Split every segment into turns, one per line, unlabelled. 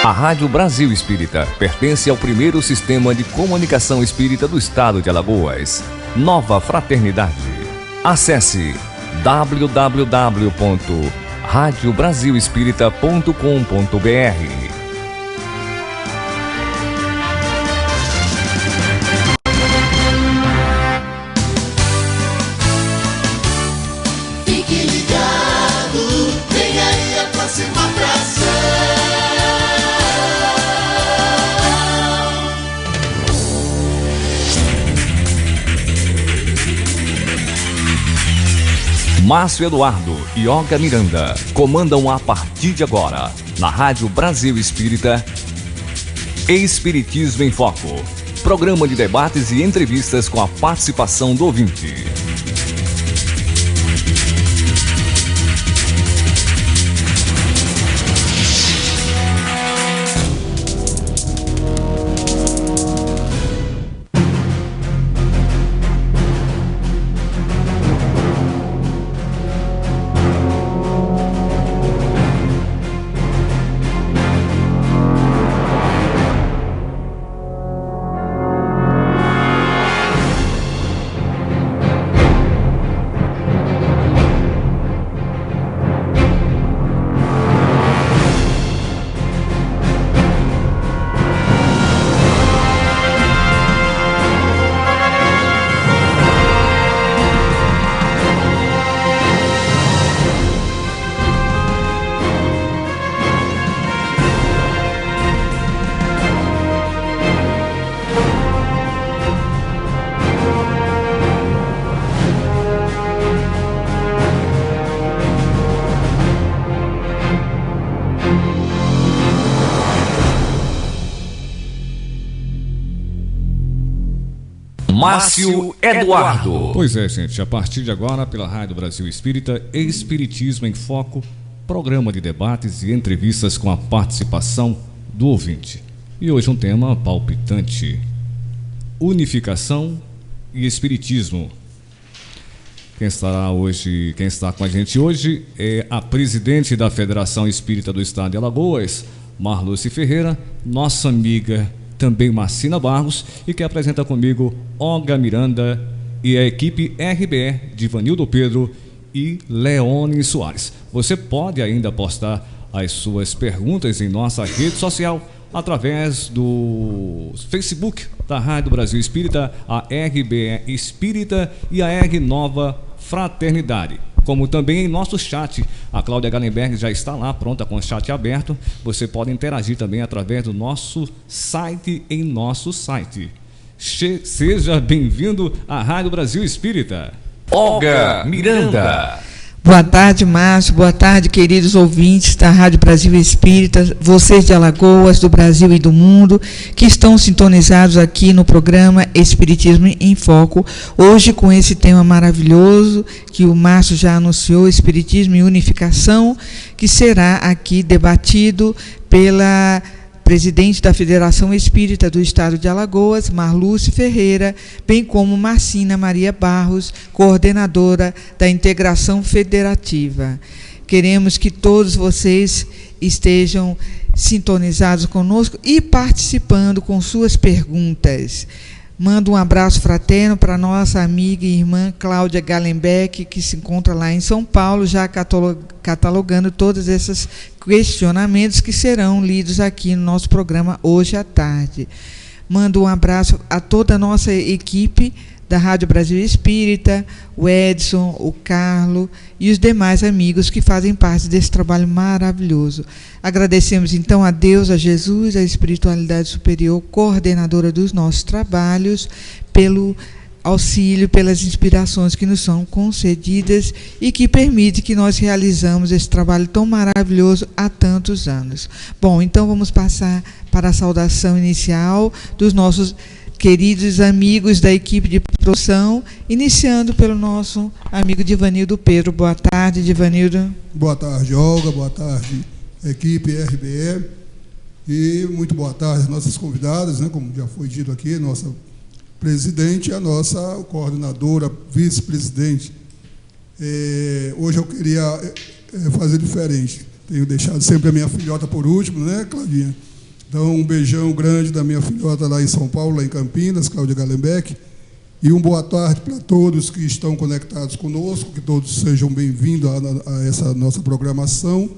A Rádio Brasil Espírita pertence ao primeiro sistema de comunicação espírita do estado de Alagoas, Nova Fraternidade. Acesse www.radiobrasilespírita.com.br. Márcio Eduardo e Olga Miranda comandam a partir de agora, na Rádio Brasil Espírita, Espiritismo em Foco. Programa de debates e entrevistas com a participação do ouvinte. Márcio Eduardo.
Pois é, gente, a partir de agora, pela Rádio Brasil Espírita, Espiritismo em Foco, programa de debates e entrevistas com a participação do ouvinte. E hoje um tema palpitante: unificação e espiritismo. Quem está com a gente hoje é a presidente da Federação Espírita do Estado de Alagoas, Marluce Ferreira, nossa amiga também Marcina Barros, e que apresenta comigo Olga Miranda e a equipe RBE de Vanildo Pedro e Leone Soares. Você pode ainda postar as suas perguntas em nossa rede social através do Facebook da Rádio Brasil Espírita, a RBE Espírita e a R Nova Fraternidade. Como também em nosso chat, a Cláudia Gallenberg já está lá pronta com o chat aberto. Você pode interagir também através do nosso site, em nosso site. Seja bem-vindo à Rádio Brasil Espírita.
Olga Miranda.
Boa tarde, Márcio. Boa tarde, queridos ouvintes da Rádio Brasil Espírita, vocês de Alagoas, do Brasil e do mundo, que estão sintonizados aqui no programa Espiritismo em Foco, hoje com esse tema maravilhoso que o Márcio já anunciou, Espiritismo e Unificação, que será aqui debatido pela presidente da Federação Espírita do Estado de Alagoas, Marluce Ferreira, bem como Marcina Maria Barros, coordenadora da Integração Federativa. Queremos que todos vocês estejam sintonizados conosco e participando com suas perguntas. Mando um abraço fraterno para nossa amiga e irmã Cláudia Gallenbeck, que se encontra lá em São Paulo, já catalogando todos esses questionamentos que serão lidos aqui no nosso programa hoje à tarde. Mando um abraço a toda a nossa equipe da Rádio Brasil Espírita, o Edson, o Carlo e os demais amigos que fazem parte desse trabalho maravilhoso. Agradecemos então a Deus, a Jesus, a espiritualidade superior, coordenadora dos nossos trabalhos, pelo auxílio, pelas inspirações que nos são concedidas e que permite que nós realizamos esse trabalho tão maravilhoso há tantos anos. Bom, então vamos passar para a saudação inicial dos nossos queridos amigos da equipe de produção, iniciando pelo nosso amigo Divanildo Pedro. Boa tarde, Divanildo.
Boa tarde, Olga. Boa tarde, equipe RBE. E muito boa tarde às nossas convidadas, né, como já foi dito aqui, nossa presidente e a nossa coordenadora, vice-presidente. Hoje eu queria fazer diferente. Tenho deixado sempre a minha filhota por último, né, Claudinha? Então, um beijão grande da minha filhota lá em São Paulo, lá em Campinas, Cláudia Gallenbeck. E uma boa tarde para todos que estão conectados conosco, que todos sejam bem-vindos a essa nossa programação.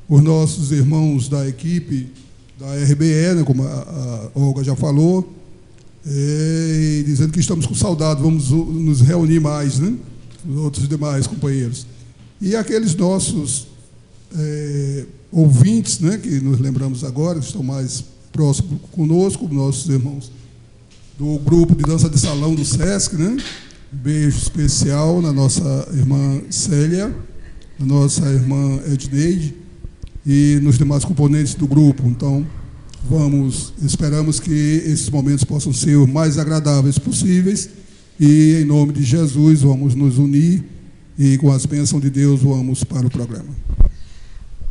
Os nossos irmãos da equipe da RBE, né, como a Olga já falou, e dizendo que estamos com saudade, vamos nos reunir mais, né, os outros demais companheiros. E aqueles nossos ouvintes, né, que nos lembramos agora, que estão mais próximos conosco, nossos irmãos do grupo de dança de salão do SESC, né? Um beijo especial na nossa irmã Célia, na nossa irmã Edneide e nos demais componentes do grupo. Então, esperamos que esses momentos possam ser os mais agradáveis possíveis e, em nome de Jesus, vamos nos unir e, com as bênçãos de Deus, vamos para o programa.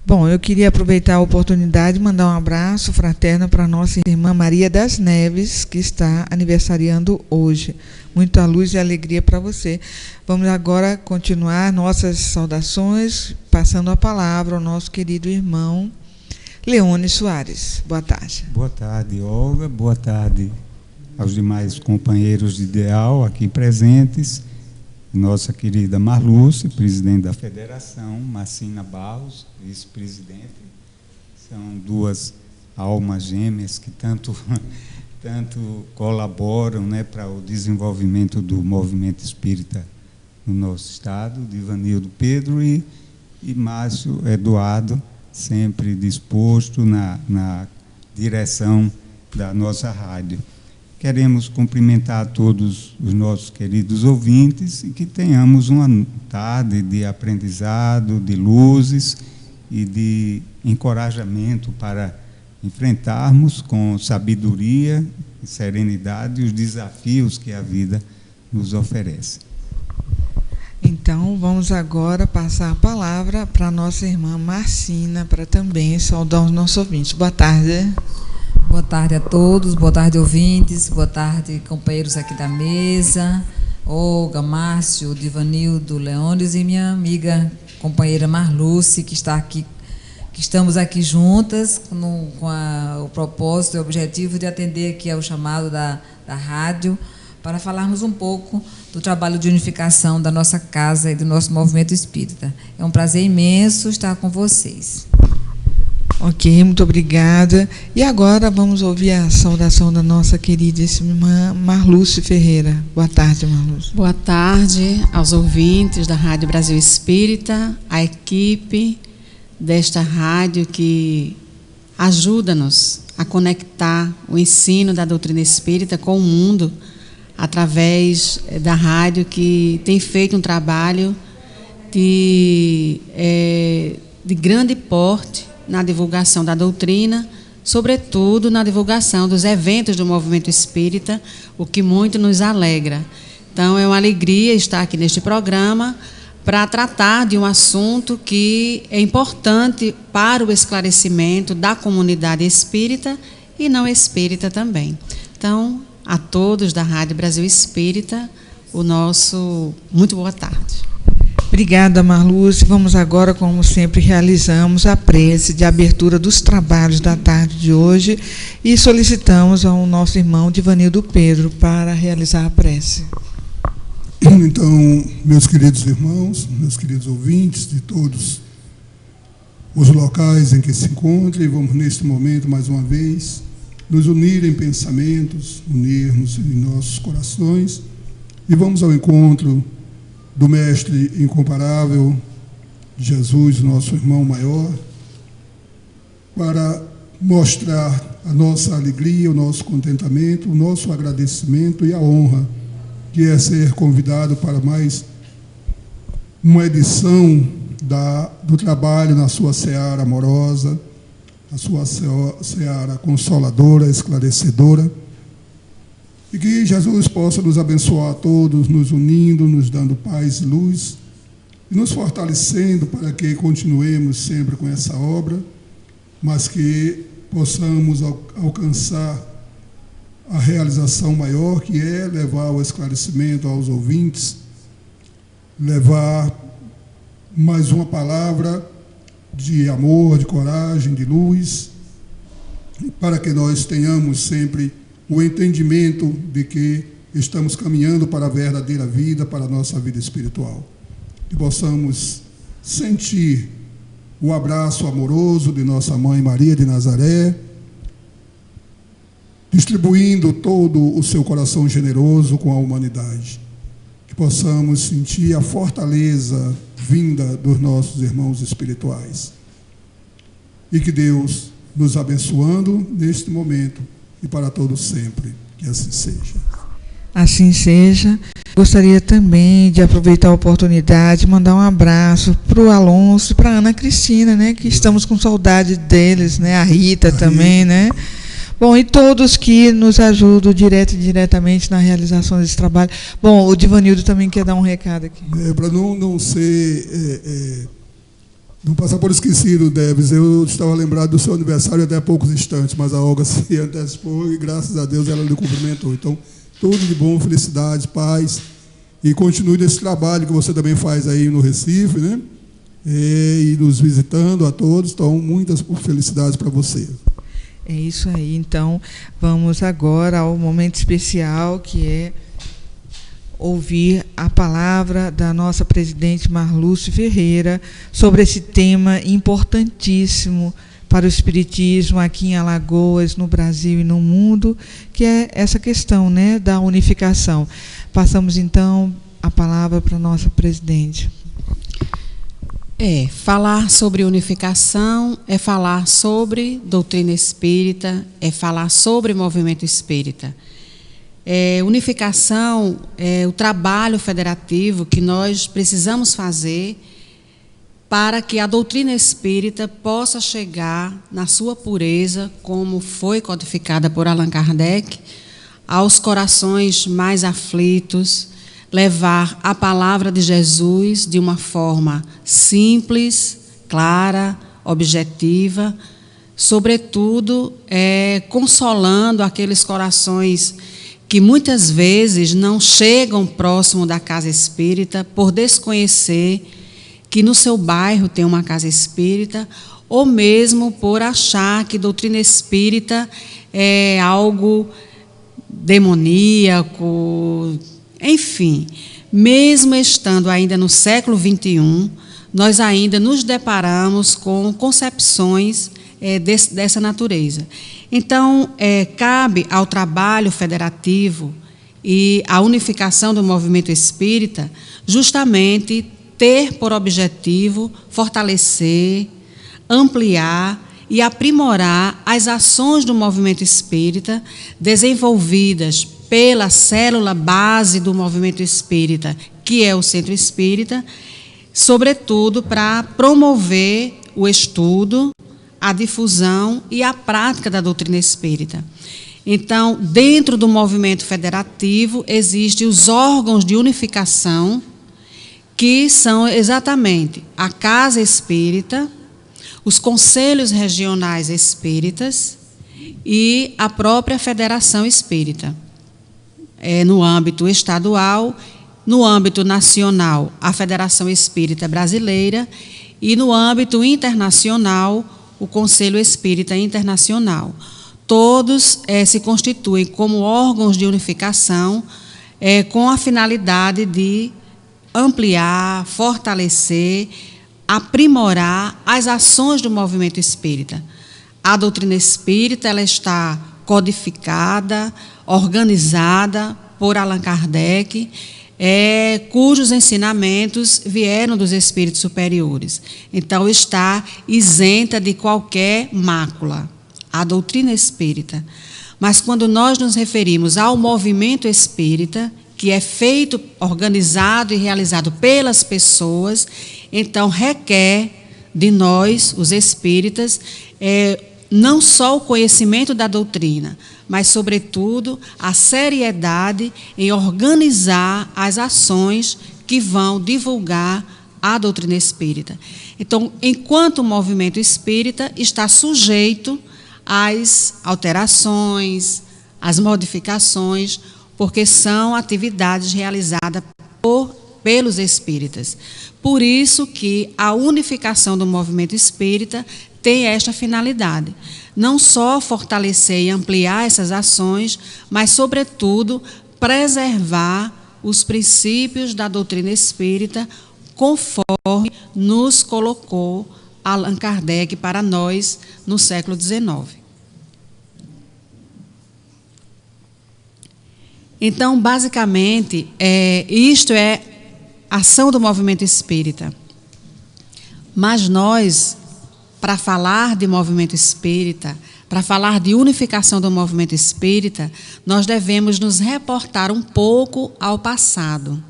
Bom, eu queria aproveitar a oportunidade de mandar um abraço fraterno para a nossa irmã Maria das Neves, que está aniversariando hoje. Muita luz e alegria para você. Vamos agora continuar nossas saudações, passando a palavra ao nosso querido irmão Leone Soares. Boa tarde.
Boa tarde, Olga. Boa tarde aos demais companheiros de ideal aqui presentes. Nossa querida Marluce, presidente da Federação, Marcina Barros, vice-presidente. São duas almas gêmeas que tanto colaboram, né, para o desenvolvimento do movimento espírita no nosso estado, Divanildo Pedro e Márcio Eduardo, sempre disposto na direção da nossa rádio. Queremos cumprimentar a todos os nossos queridos ouvintes e que tenhamos uma tarde de aprendizado, de luzes e de encorajamento para enfrentarmos com sabedoria e serenidade os desafios que a vida nos oferece.
Então, vamos agora passar a palavra para a nossa irmã Marcina, para também saudar os nossos ouvintes. Boa tarde.
Boa tarde a todos, boa tarde, ouvintes, boa tarde, companheiros aqui da mesa, Olga, Márcio, Divanildo, Leônidas e minha amiga, companheira Marluce, que está aqui, que estamos aqui juntas com o propósito e o objetivo de atender aqui ao chamado da rádio, para falarmos um pouco do trabalho de unificação da nossa casa e do nosso movimento espírita. É um prazer imenso estar com vocês.
Ok, muito obrigada. E agora vamos ouvir a saudação da nossa queridíssima irmã Marluce Ferreira. Boa tarde, Marluce.
Boa tarde aos ouvintes da Rádio Brasil Espírita, a equipe desta rádio que ajuda-nos a conectar o ensino da doutrina espírita com o mundo, através da rádio que tem feito um trabalho de grande porte na divulgação da doutrina, sobretudo na divulgação dos eventos do movimento espírita, o que muito nos alegra. Então, é uma alegria estar aqui neste programa para tratar de um assunto que é importante para o esclarecimento da comunidade espírita e não espírita também. Então, a todos da Rádio Brasil Espírita, o nosso muito boa tarde.
Obrigada, Marluce. Vamos agora, como sempre realizamos, a prece de abertura dos trabalhos da tarde de hoje e solicitamos ao nosso irmão Divanildo Pedro para realizar a prece.
Então, meus queridos irmãos, meus queridos ouvintes de todos os locais em que se encontram, vamos neste momento, mais uma vez, nos unir em pensamentos, unirmos em nossos corações e vamos ao encontro do Mestre incomparável, Jesus, nosso irmão maior, para mostrar a nossa alegria, o nosso contentamento, o nosso agradecimento e a honra que é ser convidado para mais uma edição do trabalho na sua seara amorosa, a sua seara consoladora, esclarecedora, e que Jesus possa nos abençoar a todos, nos unindo, nos dando paz e luz, e nos fortalecendo para que continuemos sempre com essa obra, mas que possamos alcançar a realização maior, que é levar o esclarecimento aos ouvintes, levar mais uma palavra de amor, de coragem, de luz, para que nós tenhamos sempre o entendimento de que estamos caminhando para a verdadeira vida, para a nossa vida espiritual. Que possamos sentir o abraço amoroso de nossa Mãe Maria de Nazaré, distribuindo todo o seu coração generoso com a humanidade. Que possamos sentir a fortaleza vinda dos nossos irmãos espirituais. E que Deus nos abençoando neste momento e para todos sempre. Que assim seja.
Assim seja. Gostaria também de aproveitar a oportunidade e mandar um abraço para o Alonso e para a Ana Cristina, né? Que estamos com saudade deles, né? A Rita também, né? Bom, e todos que nos ajudam direto e diretamente na realização desse trabalho. Bom, o Divanildo também quer dar um recado aqui.
Para não ser... não passar por esquecido, Debs, eu estava lembrado do seu aniversário até há poucos instantes, mas a Olga se antecipou e, graças a Deus, ela lhe cumprimentou. Então, tudo de bom, felicidade, paz, e continue nesse trabalho que você também faz aí no Recife, né? E nos visitando a todos. Então, muitas felicidades para você.
É isso aí. Então, vamos agora ao momento especial, que é ouvir a palavra da nossa presidente Marluce Ferreira sobre esse tema importantíssimo para o espiritismo aqui em Alagoas, no Brasil e no mundo, que é essa questão, né, da unificação. Passamos, então, a palavra para a nossa presidente.
Falar sobre unificação é falar sobre doutrina espírita, é falar sobre movimento espírita. Unificação é o trabalho federativo que nós precisamos fazer para que a doutrina espírita possa chegar na sua pureza, como foi codificada por Allan Kardec, aos corações mais aflitos, levar a palavra de Jesus de uma forma simples, clara, objetiva, sobretudo consolando aqueles corações que muitas vezes não chegam próximo da casa espírita por desconhecer que no seu bairro tem uma casa espírita, ou mesmo por achar que doutrina espírita é algo demoníaco. Enfim, mesmo estando ainda no século XXI, nós ainda nos deparamos com concepções dessa natureza. Então, cabe ao trabalho federativo e à unificação do movimento espírita justamente ter por objetivo fortalecer, ampliar e aprimorar as ações do movimento espírita desenvolvidas pela célula base do movimento espírita, que é o Centro Espírita, sobretudo para promover o estudo, a difusão e a prática da doutrina espírita. Então, dentro do movimento federativo, existem os órgãos de unificação, que são exatamente a Casa Espírita, os Conselhos Regionais Espíritas e a própria Federação Espírita. No âmbito estadual no âmbito nacional, a Federação Espírita Brasileira, e no âmbito internacional, o Conselho Espírita Internacional. Todos se constituem como órgãos de unificação com a finalidade de ampliar, fortalecer, aprimorar as ações do movimento espírita. A doutrina espírita ela está codificada, organizada por Allan Kardec, cujos ensinamentos vieram dos espíritos superiores. Então, está isenta de qualquer mácula, a doutrina espírita. Mas, quando nós nos referimos ao movimento espírita, que é feito, organizado e realizado pelas pessoas, então requer de nós, os espíritas, não só o conhecimento da doutrina, mas, sobretudo, a seriedade em organizar as ações que vão divulgar a doutrina espírita. Então, enquanto o movimento espírita está sujeito às alterações, às modificações, porque são atividades realizadas pelos espíritas. Por isso que a unificação do movimento espírita tem esta finalidade, não só fortalecer e ampliar essas ações, mas, sobretudo, preservar os princípios da doutrina espírita, conforme nos colocou Allan Kardec para nós no século XIX. Então, basicamente, isto é a ação do movimento espírita. Mas nós, para falar de movimento espírita, para falar de unificação do movimento espírita, nós devemos nos reportar um pouco ao passado,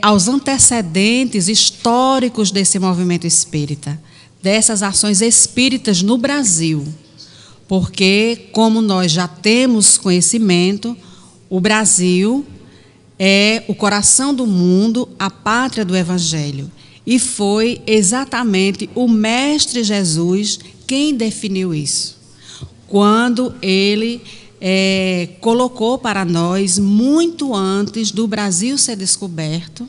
aos antecedentes históricos desse movimento espírita, dessas ações espíritas no Brasil. Porque, como nós já temos conhecimento, o Brasil é o coração do mundo, a pátria do Evangelho. E foi exatamente o Mestre Jesus quem definiu isso. Quando ele colocou para nós, muito antes do Brasil ser descoberto,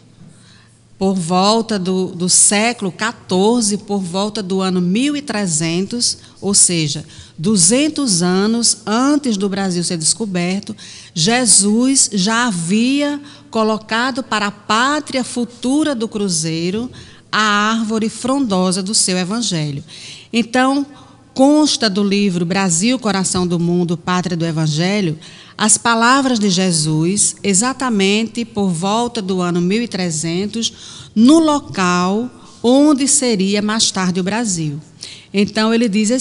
por volta do século XIV, por volta do ano 1300, ou seja, 200 anos antes do Brasil ser descoberto, Jesus já havia colocado para a pátria futura do cruzeiro a árvore frondosa do seu Evangelho. Então, consta do livro Brasil, Coração do Mundo, Pátria do Evangelho, as palavras de Jesus, exatamente por volta do ano 1300, no local onde seria mais tarde o Brasil. Então, ele disse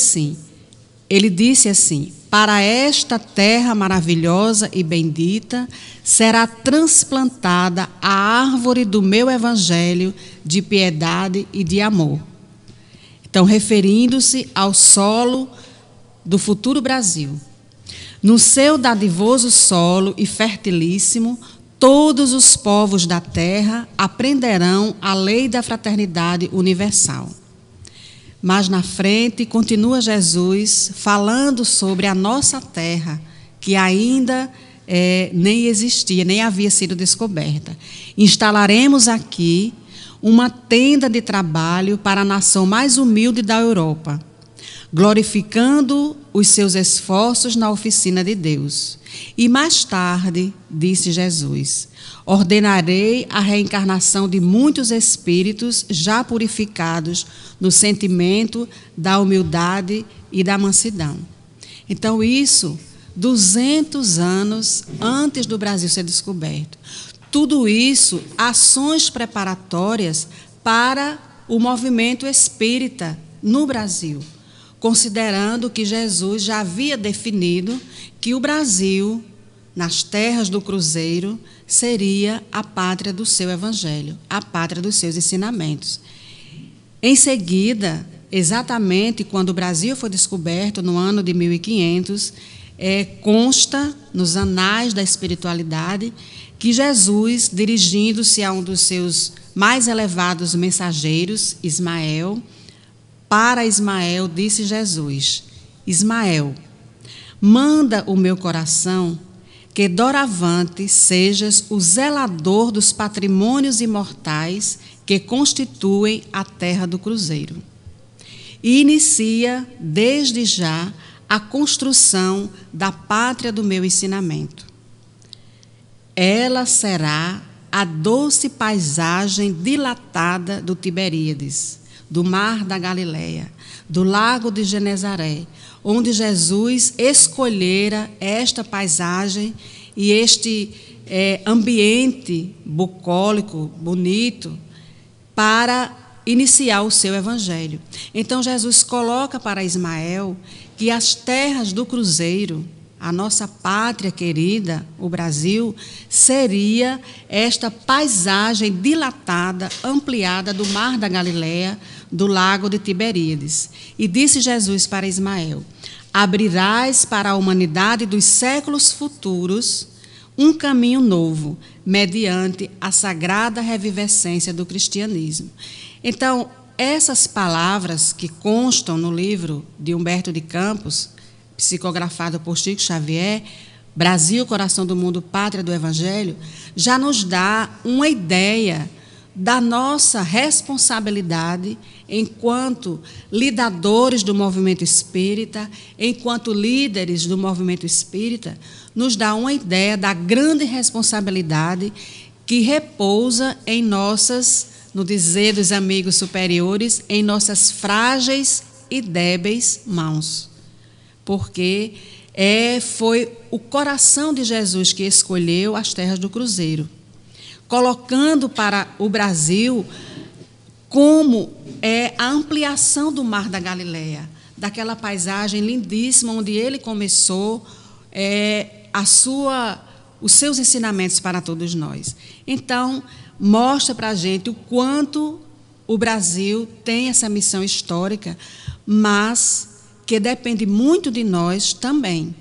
assim, para esta terra maravilhosa e bendita, será transplantada a árvore do meu Evangelho de piedade e de amor. Então, referindo-se ao solo do futuro Brasil. No seu dadivoso solo e fertilíssimo, todos os povos da terra aprenderão a lei da fraternidade universal. Mas na frente continua Jesus falando sobre a nossa terra, que ainda nem existia, nem havia sido descoberta. Instalaremos aqui uma tenda de trabalho para a nação mais humilde da Europa, glorificando os seus esforços na oficina de Deus. E mais tarde, disse Jesus, ordenarei a reencarnação de muitos espíritos já purificados no sentimento da humildade e da mansidão. Então, isso 200 anos antes do Brasil ser descoberto. Tudo isso, ações preparatórias para o movimento espírita no Brasil, considerando que Jesus já havia definido que o Brasil, nas terras do cruzeiro, seria a pátria do seu Evangelho, a pátria dos seus ensinamentos. Em seguida, exatamente quando o Brasil foi descoberto, no ano de 1500, consta nos anais da espiritualidade que Jesus, dirigindo-se a um dos seus mais elevados mensageiros, Ismael, para Ismael disse Jesus, Ismael, manda o meu coração que doravante sejas o zelador dos patrimônios imortais que constituem a terra do cruzeiro. E inicia, desde já, a construção da pátria do meu ensinamento. Ela será a doce paisagem dilatada do Tiberíades, do mar da Galileia, do lago de Genezaré, onde Jesus escolhera esta paisagem e este ambiente bucólico, bonito, para iniciar o seu evangelho. Então Jesus coloca para Ismael que as terras do cruzeiro, a nossa pátria querida, o Brasil, seria esta paisagem dilatada, ampliada do mar da Galileia, do lago de Tiberíades. E disse Jesus para Ismael: abrirás para a humanidade dos séculos futuros um caminho novo, mediante a sagrada revivescência do cristianismo. Então, essas palavras que constam no livro de Humberto de Campos, psicografado por Chico Xavier, Brasil, Coração do Mundo, Pátria do Evangelho, já nos dá uma ideia da nossa responsabilidade enquanto lidadores do movimento espírita, enquanto líderes do movimento espírita, nos dá uma ideia da grande responsabilidade que repousa em nossas, no dizer dos amigos superiores, em nossas frágeis e débeis mãos. Porque foi o coração de Jesus que escolheu as terras do cruzeiro, colocando para o Brasil como a ampliação do mar da Galileia, daquela paisagem lindíssima onde ele começou os seus ensinamentos para todos nós. Então, mostra para a gente o quanto o Brasil tem essa missão histórica, mas que depende muito de nós também,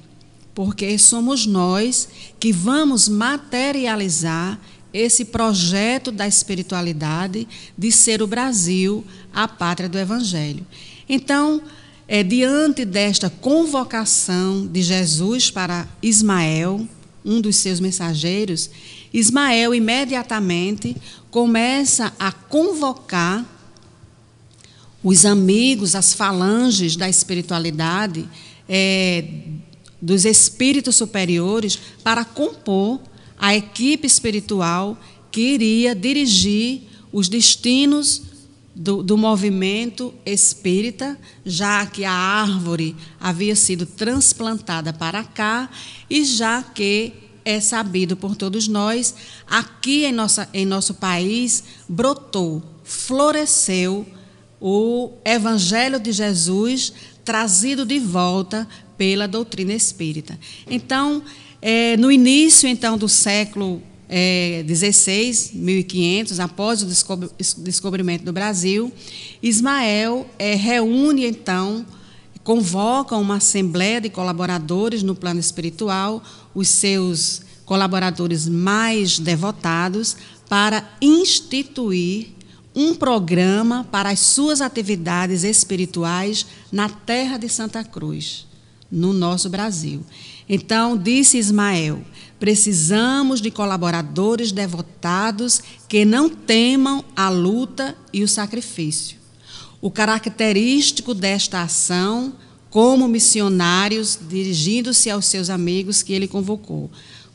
porque somos nós que vamos materializar esse projeto da espiritualidade de ser o Brasil a pátria do Evangelho. Então, diante desta convocação de Jesus para Ismael, um dos seus mensageiros, Ismael imediatamente começa a convocar os amigos, as falanges da espiritualidade, dos espíritos superiores, para compor a equipe espiritual que iria dirigir os destinos do movimento espírita, já que a árvore havia sido transplantada para cá e já que é sabido por todos nós, aqui em nosso país brotou, floresceu o Evangelho de Jesus, trazido de volta pela doutrina espírita. Então, no início do século XVI, 1500, após o descobrimento do Brasil, Ismael reúne, convoca uma assembleia de colaboradores no plano espiritual, os seus colaboradores mais devotados, para instituir um programa para as suas atividades espirituais na terra de Santa Cruz, no nosso Brasil. Então, disse Ismael: precisamos de colaboradores devotados que não temam a luta e o sacrifício. O característico desta ação, como missionários, dirigindo-se aos seus amigos que ele convocou,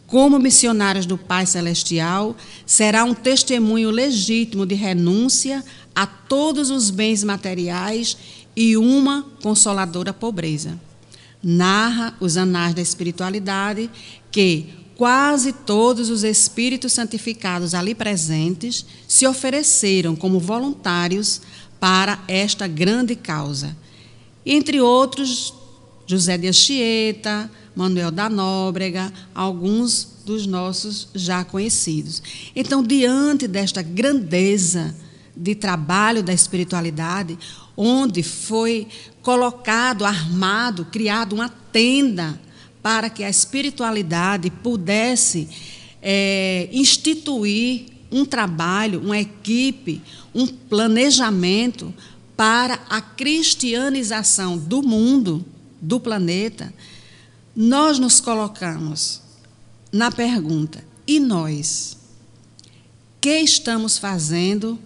como missionários do Pai Celestial, será um testemunho legítimo de renúncia a todos os bens materiais e uma consoladora pobreza. Narra os anais da espiritualidade que quase todos os espíritos santificados ali presentes se ofereceram como voluntários para esta grande causa. Entre outros, José de Anchieta, Manuel da Nóbrega, alguns dos nossos já conhecidos. Então, diante desta grandeza de trabalho da espiritualidade, onde foi colocado, armado, criado uma tenda para que a espiritualidade pudesse instituir um trabalho, uma equipe, um planejamento para a cristianização do mundo, do planeta, nós nos colocamos na pergunta: e nós? Que estamos fazendo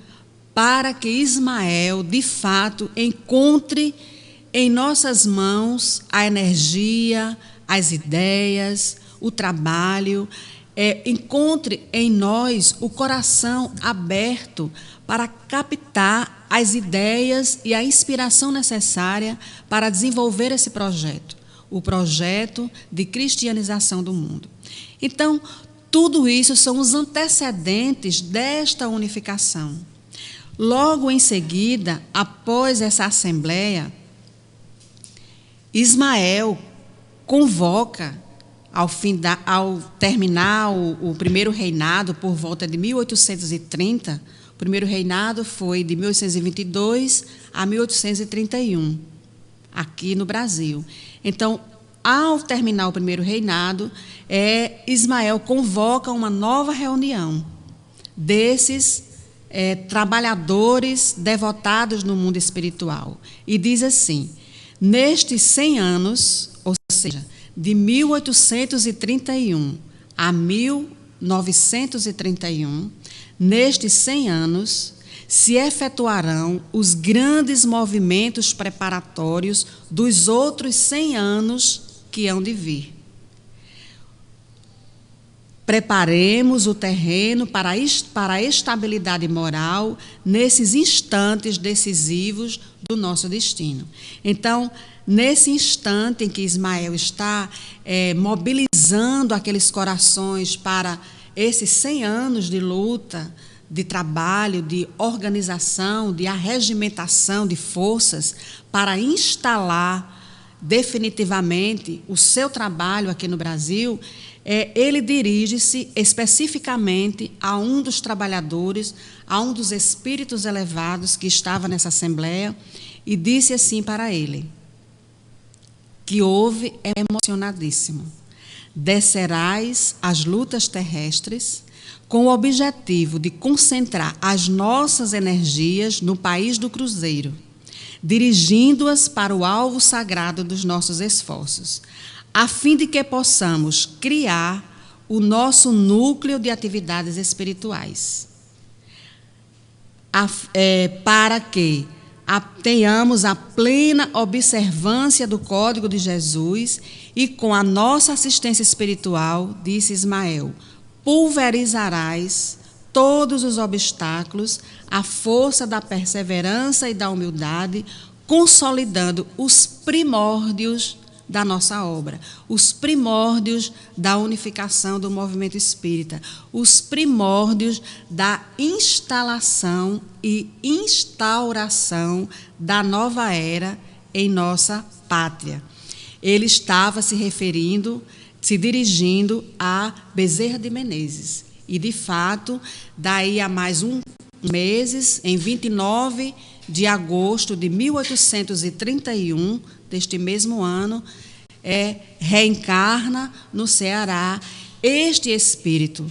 para que Ismael, de fato, encontre em nossas mãos a energia, as ideias, o trabalho, encontre em nós o coração aberto para captar as ideias e a inspiração necessária para desenvolver esse projeto, o projeto de cristianização do mundo. Então, tudo isso são os antecedentes desta unificação. Logo em seguida, após essa assembleia, Ismael convoca, ao terminar o primeiro reinado, por volta de 1830, o primeiro reinado foi de 1822 a 1831, aqui no Brasil. Então, ao terminar o primeiro reinado, Ismael convoca uma nova reunião desses trabalhadores devotados no mundo espiritual. E diz assim: nestes 100 anos, ou seja, de 1831 a 1931, nestes 100 anos, se efetuarão os grandes movimentos preparatórios dos outros 100 anos que hão de vir. Preparemos o terreno para a estabilidade moral nesses instantes decisivos do nosso destino. Então, nesse instante em que Ismael está mobilizando aqueles corações para esses 100 anos de luta, de trabalho, de organização, de arregimentação de forças para instalar definitivamente o seu trabalho aqui no Brasil, ele dirige-se especificamente a um dos trabalhadores, a um dos espíritos elevados que estava nessa assembleia, e disse assim para ele, que ouve emocionadíssimo: descerás as lutas terrestres com o objetivo de concentrar as nossas energias no país do Cruzeiro, dirigindo-as para o alvo sagrado dos nossos esforços, a fim de que possamos criar o nosso núcleo de atividades espirituais, para que tenhamos a plena observância do Código de Jesus e, com a nossa assistência espiritual, disse Ismael, pulverizarás todos os obstáculos, à força da perseverança e da humildade, consolidando os primórdios da nossa obra, os primórdios da unificação do movimento espírita, os primórdios da instalação e instauração da nova era em nossa pátria. Ele estava se dirigindo a Bezerra de Menezes. E, de fato, daí a mais meses, em 29 de agosto de 1831, deste mesmo ano, reencarna no Ceará este espírito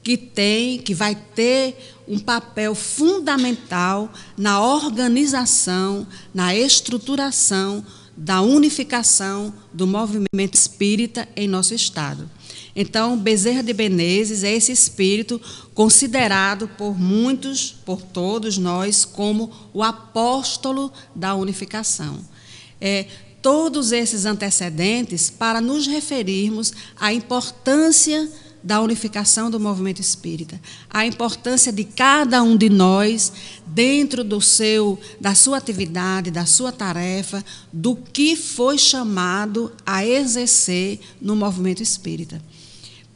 que vai ter um papel fundamental na organização, na estruturação da unificação do movimento espírita em nosso estado. Então, Bezerra de Menezes é esse espírito considerado por muitos, por todos nós, como o apóstolo da unificação. Todos esses antecedentes para nos referirmos à importância da unificação do movimento espírita, a importância de cada um de nós dentro da sua atividade, da sua tarefa, do que foi chamado a exercer no movimento espírita.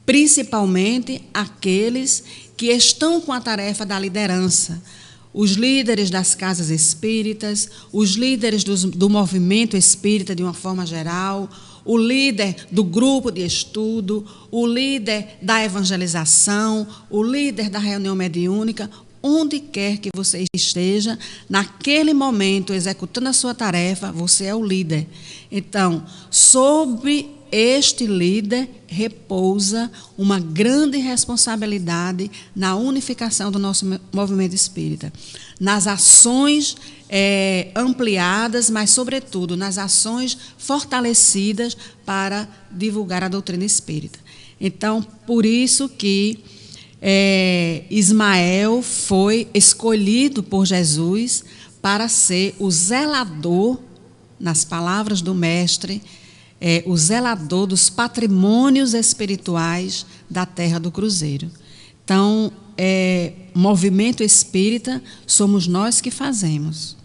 Principalmente aqueles que estão com a tarefa da liderança, os líderes das casas espíritas, os líderes do movimento espírita de uma forma geral, o líder do grupo de estudo, o líder da evangelização, o líder da reunião mediúnica, onde quer que você esteja, naquele momento, executando a sua tarefa, você é o líder. Então, sobre este líder repousa uma grande responsabilidade na unificação do nosso movimento espírita, nas ações ampliadas, mas, sobretudo, nas ações fortalecidas para divulgar a doutrina espírita. Então, por isso que Ismael foi escolhido por Jesus para ser o zelador, nas palavras do mestre, o zelador dos patrimônios espirituais da terra do Cruzeiro. Então, movimento espírita somos nós que fazemos.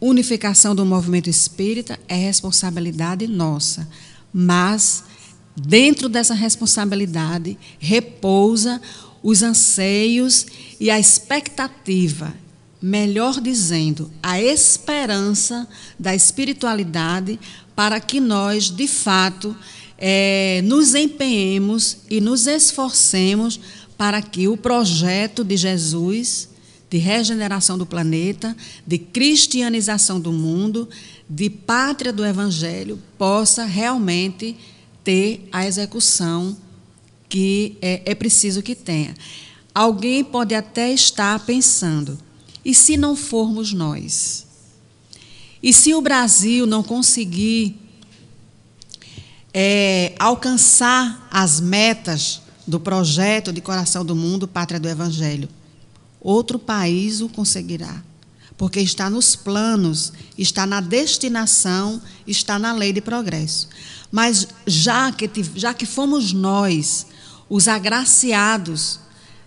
Unificação do movimento espírita é responsabilidade nossa, mas dentro dessa responsabilidade repousa os anseios e a expectativa, melhor dizendo, a esperança da espiritualidade para que nós, de fato, nos empenhemos e nos esforcemos para que o projeto de Jesus, de regeneração do planeta, de cristianização do mundo, de pátria do Evangelho, possa realmente ter a execução que é preciso que tenha. Alguém pode até estar pensando, e se não formos nós? E se o Brasil não conseguir alcançar as metas do projeto de Coração do Mundo, Pátria do Evangelho? Outro país o conseguirá, porque está nos planos, está na destinação, está na lei de progresso. Mas já que fomos nós os agraciados,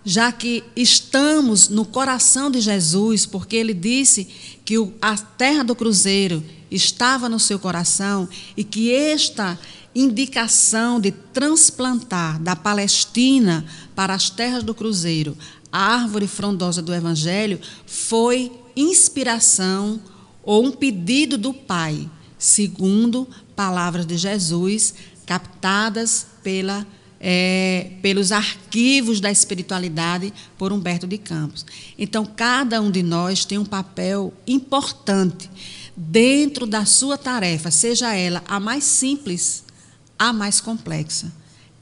já que estamos no coração de Jesus, porque ele disse que a terra do Cruzeiro estava no seu coração e que esta indicação de transplantar da Palestina para as terras do Cruzeiro a árvore frondosa do Evangelho foi inspiração ou um pedido do Pai, segundo palavras de Jesus, captadas pelos arquivos da espiritualidade por Humberto de Campos. Então, cada um de nós tem um papel importante dentro da sua tarefa, seja ela a mais simples, a mais complexa.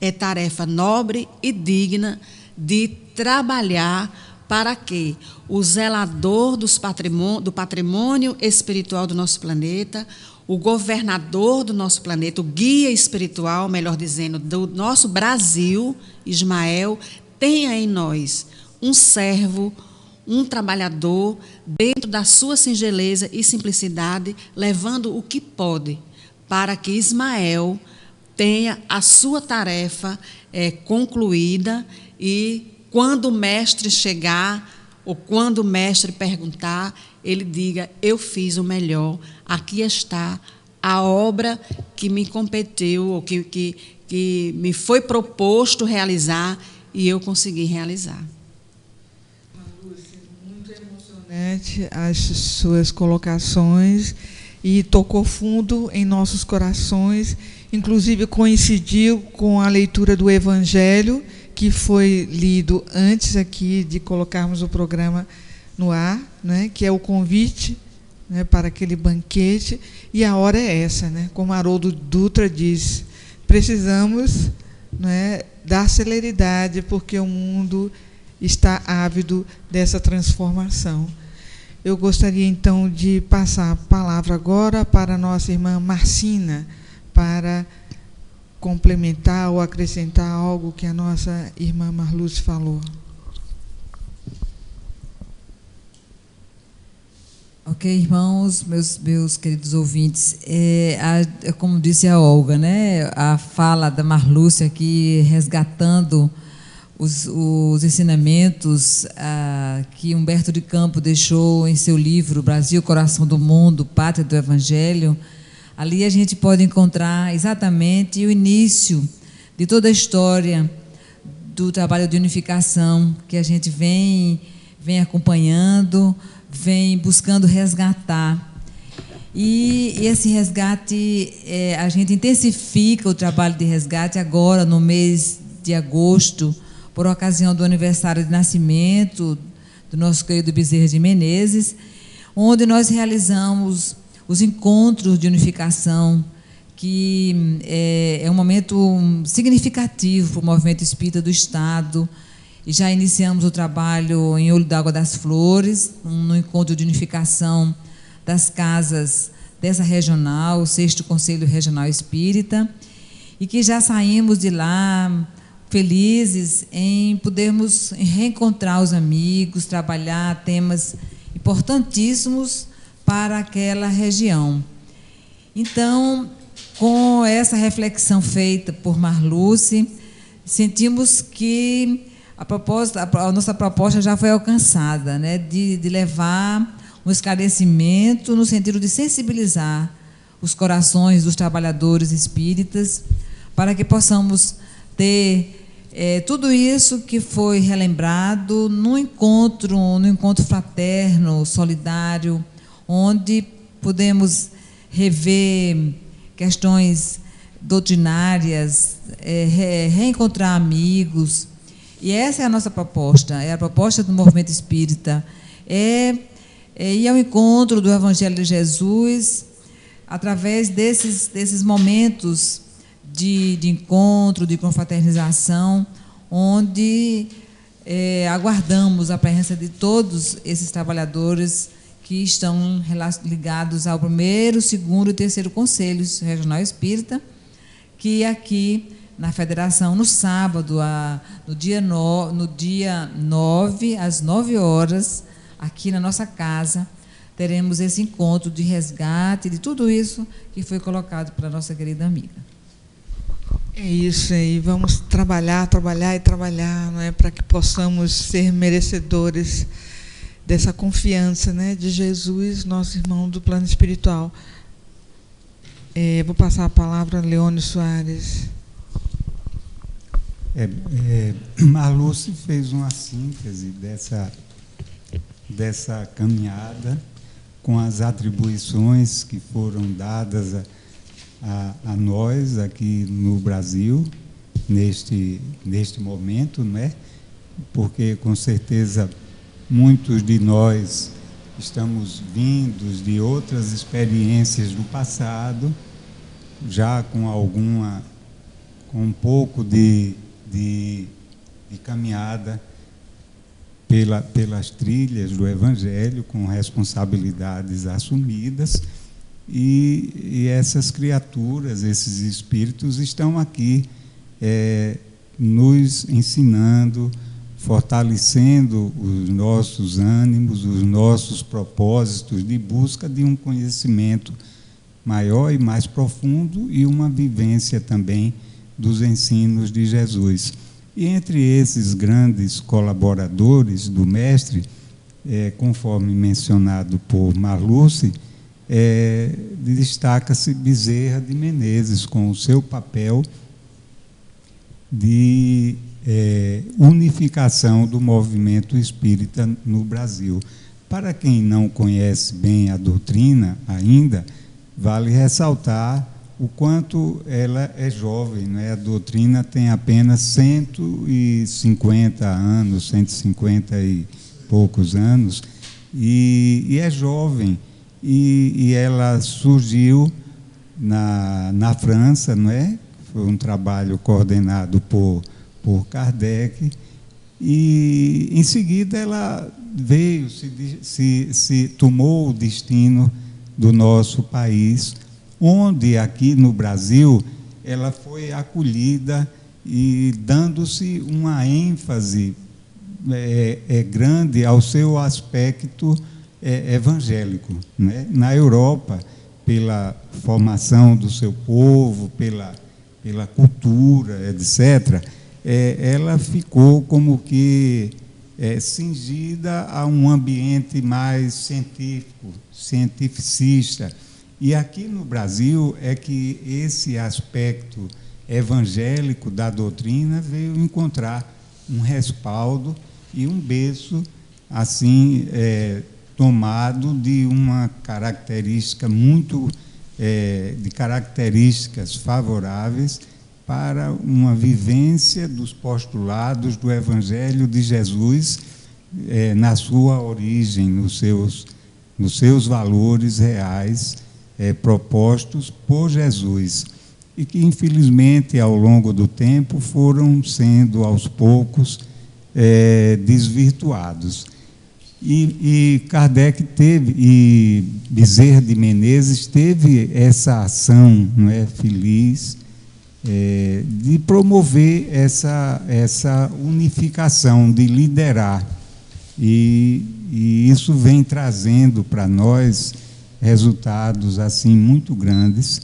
É tarefa nobre e digna de trabalhar para que o zelador do patrimônio espiritual do nosso planeta, o governador do nosso planeta, o guia espiritual, melhor dizendo, do nosso Brasil, Ismael, tenha em nós um servo, um trabalhador, dentro da sua singeleza e simplicidade, levando o que pode, para que Ismael tenha a sua tarefa concluída e, quando o mestre chegar, ou quando o mestre perguntar, ele diga, eu fiz o melhor, aqui está a obra que me competiu, ou que me foi proposto realizar, e eu consegui realizar.
Muito emocionante as suas colocações, e tocou fundo em nossos corações, inclusive coincidiu com a leitura do Evangelho, que foi lido antes aqui de colocarmos o programa no ar, né, que é o convite, né, para aquele banquete, e a hora é essa, né, como Haroldo Dutra diz, precisamos, né, dar celeridade, porque o mundo está ávido dessa transformação. Eu gostaria, então, de passar a palavra agora para a nossa irmã Marcina, para complementar ou acrescentar algo que a nossa irmã Marluce falou.
Ok, irmãos, meus queridos ouvintes, como disse a Olga, né, a fala da Marluce aqui, resgatando os ensinamentos que Humberto de Campos deixou em seu livro Brasil, Coração do Mundo, Pátria do Evangelho. Ali a gente pode encontrar exatamente o início de toda a história do trabalho de unificação que a gente vem acompanhando, vem buscando resgatar. E esse resgate, a gente intensifica o trabalho de resgate agora, no mês de agosto, por ocasião do aniversário de nascimento do nosso querido Bezerra de Menezes, onde nós realizamos os encontros de unificação, que é um momento significativo para o movimento espírita do Estado. E já iniciamos o trabalho em Olho d'Água das Flores, no encontro de unificação das casas dessa regional, o 6º Conselho Regional Espírita, e que já saímos de lá felizes em podermos reencontrar os amigos, trabalhar temas importantíssimos para aquela região. Então, com essa reflexão feita por Marluce, sentimos que a nossa proposta já foi alcançada, né, de levar um esclarecimento no sentido de sensibilizar os corações dos trabalhadores espíritas para que possamos ter tudo isso que foi relembrado no encontro fraterno, solidário, onde podemos rever questões doutrinárias, reencontrar amigos. E essa é a nossa proposta, é a proposta do movimento espírita, ir ao encontro do Evangelho de Jesus através desses momentos de encontro, de confraternização, onde aguardamos a presença de todos esses trabalhadores que estão ligados ao 1º, 2º e 3º Conselhos Regional Espírita, que aqui na Federação, no sábado, no dia 9, às 9 horas, aqui na nossa casa, teremos esse encontro de resgate de tudo isso que foi colocado pela nossa querida amiga.
É isso aí, vamos trabalhar, não é, para que possamos ser merecedores dessa confiança, né, de Jesus, nosso irmão do plano espiritual. Vou passar a palavra a Leone Soares.
Marluce fez uma síntese dessa caminhada com as atribuições que foram dadas a nós aqui no Brasil, neste momento, né? Porque, com certeza, muitos de nós estamos vindos de outras experiências do passado, já com um pouco de caminhada pelas trilhas do Evangelho, com responsabilidades assumidas, e essas criaturas, esses espíritos estão aqui nos ensinando, fortalecendo os nossos ânimos, os nossos propósitos de busca de um conhecimento maior e mais profundo e uma vivência também dos ensinos de Jesus. E entre esses grandes colaboradores do mestre, conforme mencionado por Marluce, destaca-se Bezerra de Menezes, com o seu papel de unificação do movimento espírita no Brasil. Para quem não conhece bem a doutrina ainda, vale ressaltar o quanto ela é jovem, né? A doutrina tem apenas 150 anos, 150 e poucos anos, e é jovem, e ela surgiu na França, não é? Foi um trabalho coordenado por Kardec, e em seguida ela veio, se tomou o destino do nosso país, onde aqui no Brasil ela foi acolhida e dando-se uma ênfase grande ao seu aspecto evangélico, né? Na Europa, pela formação do seu povo, pela cultura, etc., ela ficou como que cingida a um ambiente mais científico, cientificista. E aqui no Brasil é que esse aspecto evangélico da doutrina veio encontrar um respaldo e um berço assim tomado de uma característica de características favoráveis para uma vivência dos postulados do Evangelho de Jesus na sua origem, nos seus valores reais propostos por Jesus, e que, infelizmente, ao longo do tempo, foram sendo, aos poucos, desvirtuados. E Kardec e Bezerra de Menezes teve essa ação, não é, feliz, de promover essa unificação, de liderar. E isso vem trazendo para nós resultados assim muito grandes,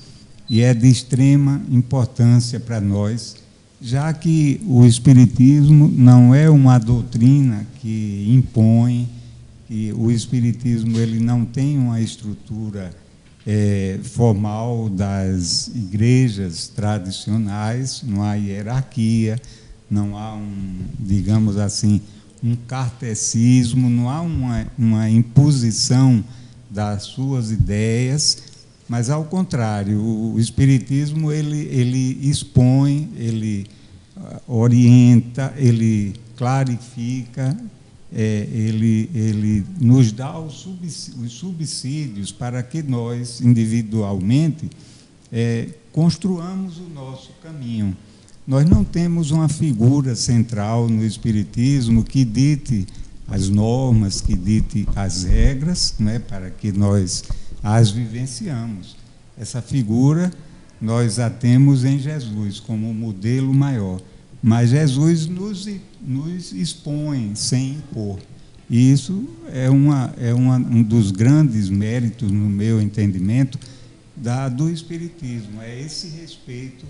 e é de extrema importância para nós, já que o Espiritismo não é uma doutrina que impõe, que o Espiritismo ele não tem uma estrutura formal das igrejas tradicionais, não há hierarquia, não há digamos assim, um cartecismo, não há uma imposição das suas ideias, mas, ao contrário, o Espiritismo ele expõe, ele orienta, ele clarifica, ele nos dá os subsídios para que nós, individualmente, construamos o nosso caminho. Nós não temos uma figura central no Espiritismo que dite as normas, que dite as regras, né, para que nós as vivenciamos. Essa figura nós a temos em Jesus como modelo maior, mas Jesus nos expõe sem impor. E isso é um dos grandes méritos, no meu entendimento, do Espiritismo, é esse respeito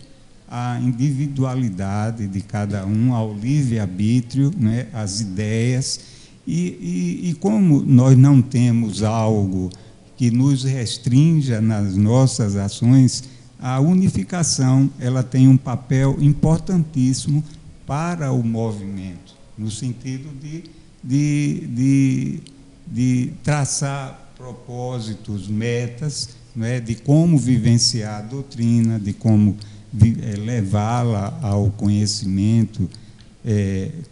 à individualidade de cada um, ao livre-arbítrio, né, às ideias, e como nós não temos algo que nos restrinja nas nossas ações, a unificação ela tem um papel importantíssimo para o movimento, no sentido de traçar propósitos, metas, né, de como vivenciar a doutrina, de como levá-la ao conhecimento,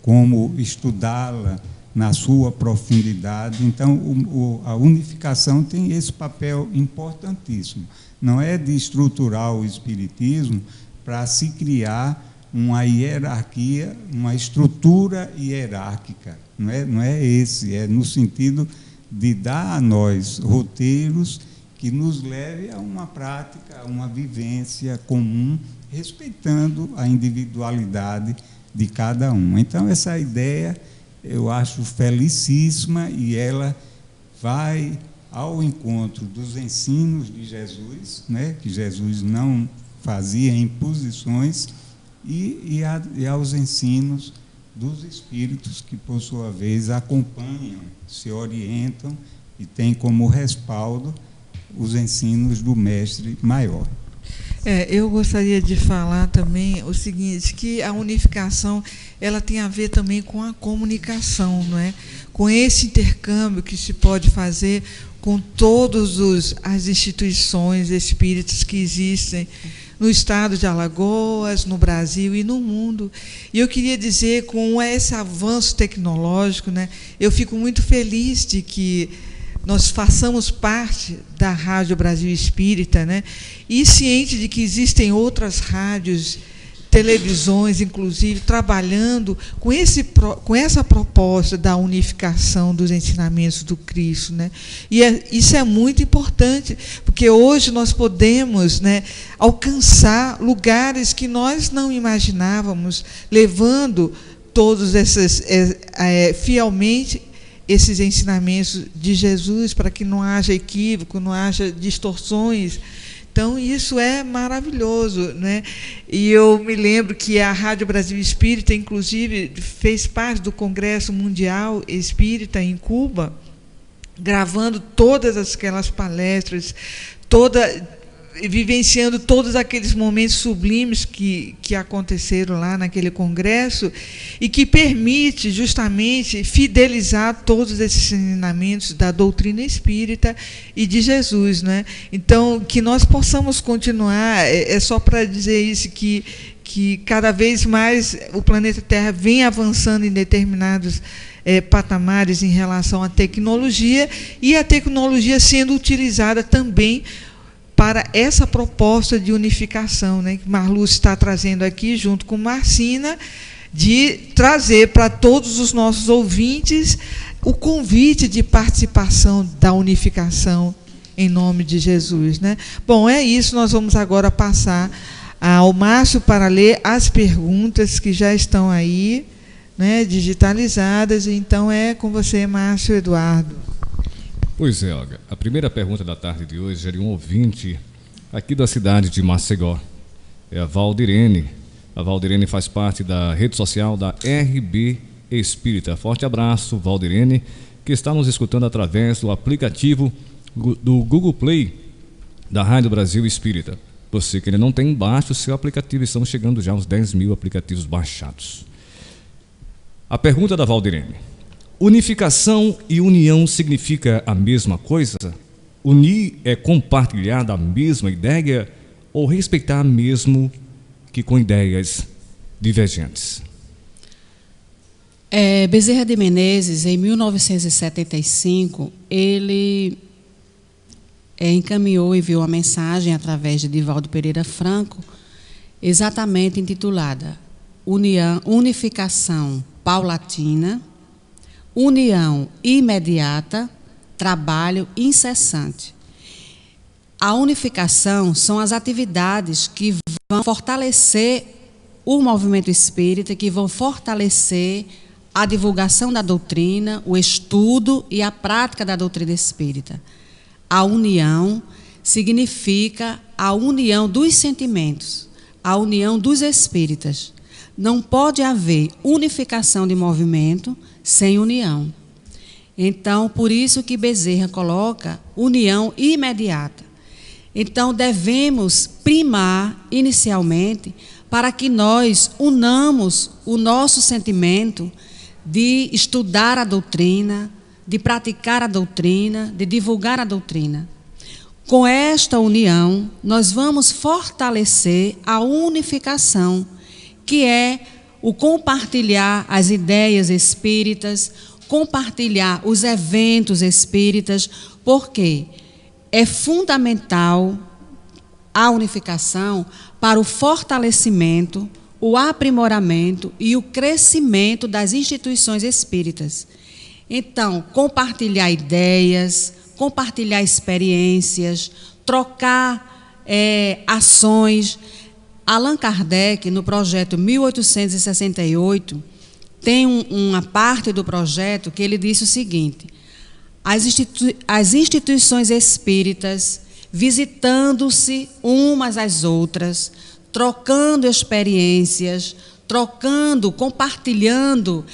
como estudá-la na sua profundidade. Então, a unificação tem esse papel importantíssimo. Não é de estruturar o Espiritismo para se criar uma hierarquia, uma estrutura hierárquica. Não é esse, é no sentido de dar a nós roteiros que nos leve a uma prática, a uma vivência comum, respeitando a individualidade de cada um. Então, essa ideia eu acho felicíssima, e ela vai ao encontro dos ensinos de Jesus, né, que Jesus não fazia imposições, e aos ensinos dos espíritos que, por sua vez, acompanham, se orientam e têm como respaldo os ensinos do Mestre Maior.
Eu gostaria de falar também o seguinte, que a unificação ela tem a ver também com a comunicação, não é? Com esse intercâmbio que se pode fazer com todas as instituições espíritas que existem no estado de Alagoas, no Brasil e no mundo. E eu queria dizer, com esse avanço tecnológico, né, eu fico muito feliz de que nós façamos parte da Rádio Brasil Espírita, né, e ciente de que existem outras rádios, televisões, inclusive, trabalhando com essa proposta da unificação dos ensinamentos do Cristo, né? E isso é muito importante, porque hoje nós podemos, né, alcançar lugares que nós não imaginávamos, levando todos fielmente esses ensinamentos de Jesus, para que não haja equívoco, não haja distorções. Então, isso é maravilhoso, né? E eu me lembro que a Rádio Brasil Espírita, inclusive, fez parte do Congresso Mundial Espírita em Cuba, gravando todas aquelas palestras, vivenciando todos aqueles momentos sublimes que aconteceram lá naquele congresso, e que permite justamente fidelizar todos esses ensinamentos da doutrina espírita e de Jesus, né? Então, que nós possamos continuar, só para dizer isso, que cada vez mais o planeta Terra vem avançando em determinados patamares em relação à tecnologia, e a tecnologia sendo utilizada também para essa proposta de unificação, né, que Marluce está trazendo aqui, junto com Marcina, de trazer para todos os nossos ouvintes o convite de participação da unificação em nome de Jesus, né? Bom, é isso, nós vamos agora passar ao Márcio para ler as perguntas que já estão aí, né, digitalizadas. Então é com você, Márcio Eduardo.
Pois é, Olga. A primeira pergunta da tarde de hoje é de um ouvinte aqui da cidade de Maceió. É a Valdirene. A Valdirene faz parte da rede social da RB Espírita. Forte abraço, Valdirene, que está nos escutando através do aplicativo do Google Play da Rádio Brasil Espírita. Você que ainda não tem, baixe o seu aplicativo. Estamos chegando já aos 10 mil aplicativos baixados. A pergunta da Valdirene: unificação e união significa a mesma coisa? Unir é compartilhar da mesma ideia ou respeitar mesmo que com ideias divergentes?
Bezerra de Menezes, em 1975, ele encaminhou e enviou uma mensagem através de Divaldo Pereira Franco, exatamente intitulada Unificação paulatina, união imediata, trabalho incessante. A unificação são as atividades que vão fortalecer o movimento espírita, que vão fortalecer a divulgação da doutrina, o estudo e a prática da doutrina espírita. A união significa a união dos sentimentos, a união dos espíritas. Não pode haver unificação de movimento sem união. Então, por isso que Bezerra coloca união imediata. Então, devemos primar inicialmente para que nós unamos o nosso sentimento de estudar a doutrina, de praticar a doutrina, de divulgar a doutrina. Com esta união, nós vamos fortalecer a unificação, que é o compartilhar as ideias espíritas, compartilhar os eventos espíritas, porque é fundamental a unificação para o fortalecimento, o aprimoramento e o crescimento das instituições espíritas. Então, compartilhar ideias, compartilhar experiências, trocar ações. Allan Kardec, no projeto 1868, tem uma parte do projeto que ele disse o seguinte: as instituições espíritas, visitando-se umas às outras, trocando experiências, compartilhando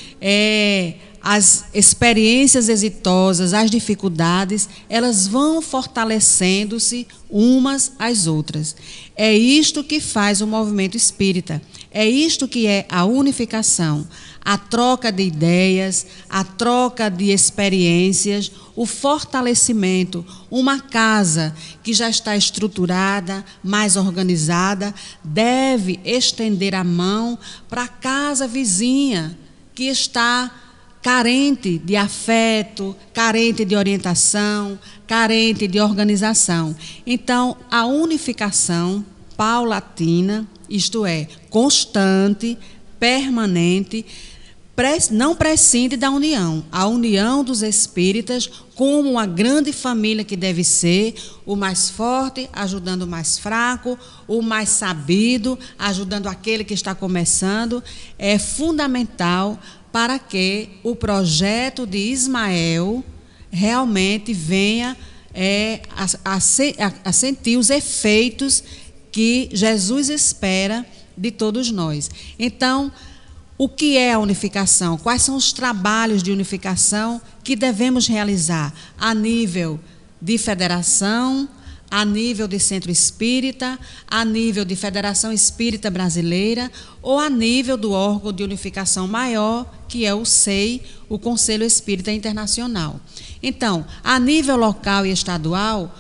as experiências exitosas, as dificuldades, elas vão fortalecendo-se umas às outras. É isto que faz o movimento espírita, é isto que é a unificação, a troca de ideias, a troca de experiências, o fortalecimento. Uma casa que já está estruturada, mais organizada, deve estender a mão para a casa vizinha que está carente de afeto, carente de orientação, carente de organização. Então, a unificação paulatina, isto é, constante, permanente, não prescinde da união. A união dos espíritas como uma grande família que deve ser, o mais forte ajudando o mais fraco, o mais sabido ajudando aquele que está começando, é fundamental para que o projeto de Ismael realmente venha a sentir os efeitos que Jesus espera de todos nós. Então, o que é a unificação? Quais são os trabalhos de unificação que devemos realizar a nível de federação, a nível de centro espírita, a nível de Federação Espírita Brasileira ou a nível do órgão de unificação maior, que é o SEI, o Conselho Espírita Internacional. Então, a nível local e estadual,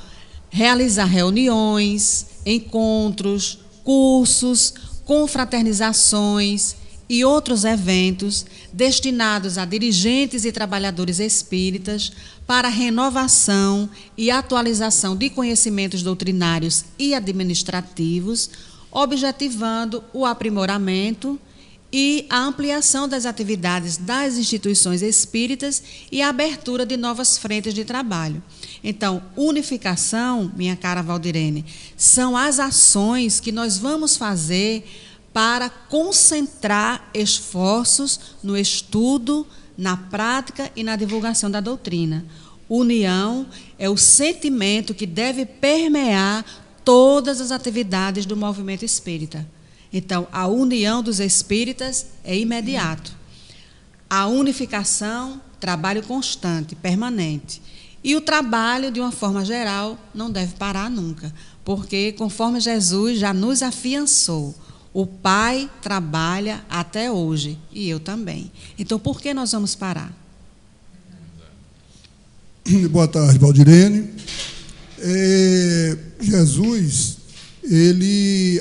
realizar reuniões, encontros, cursos, confraternizações e outros eventos destinados a dirigentes e trabalhadores espíritas para renovação e atualização de conhecimentos doutrinários e administrativos, objetivando o aprimoramento e a ampliação das atividades das instituições espíritas e a abertura de novas frentes de trabalho. Então, unificação, minha cara Valdirene, são as ações que nós vamos fazer para concentrar esforços no estudo, na prática e na divulgação da doutrina. União é o sentimento que deve permear todas as atividades do movimento espírita. Então, a união dos espíritas é imediato. A unificação, trabalho constante, permanente. E o trabalho, de uma forma geral, não deve parar nunca, porque, conforme Jesus já nos afiançou, o Pai trabalha até hoje, e eu também. Então, por que nós vamos parar?
Boa tarde, Valdirene. Jesus,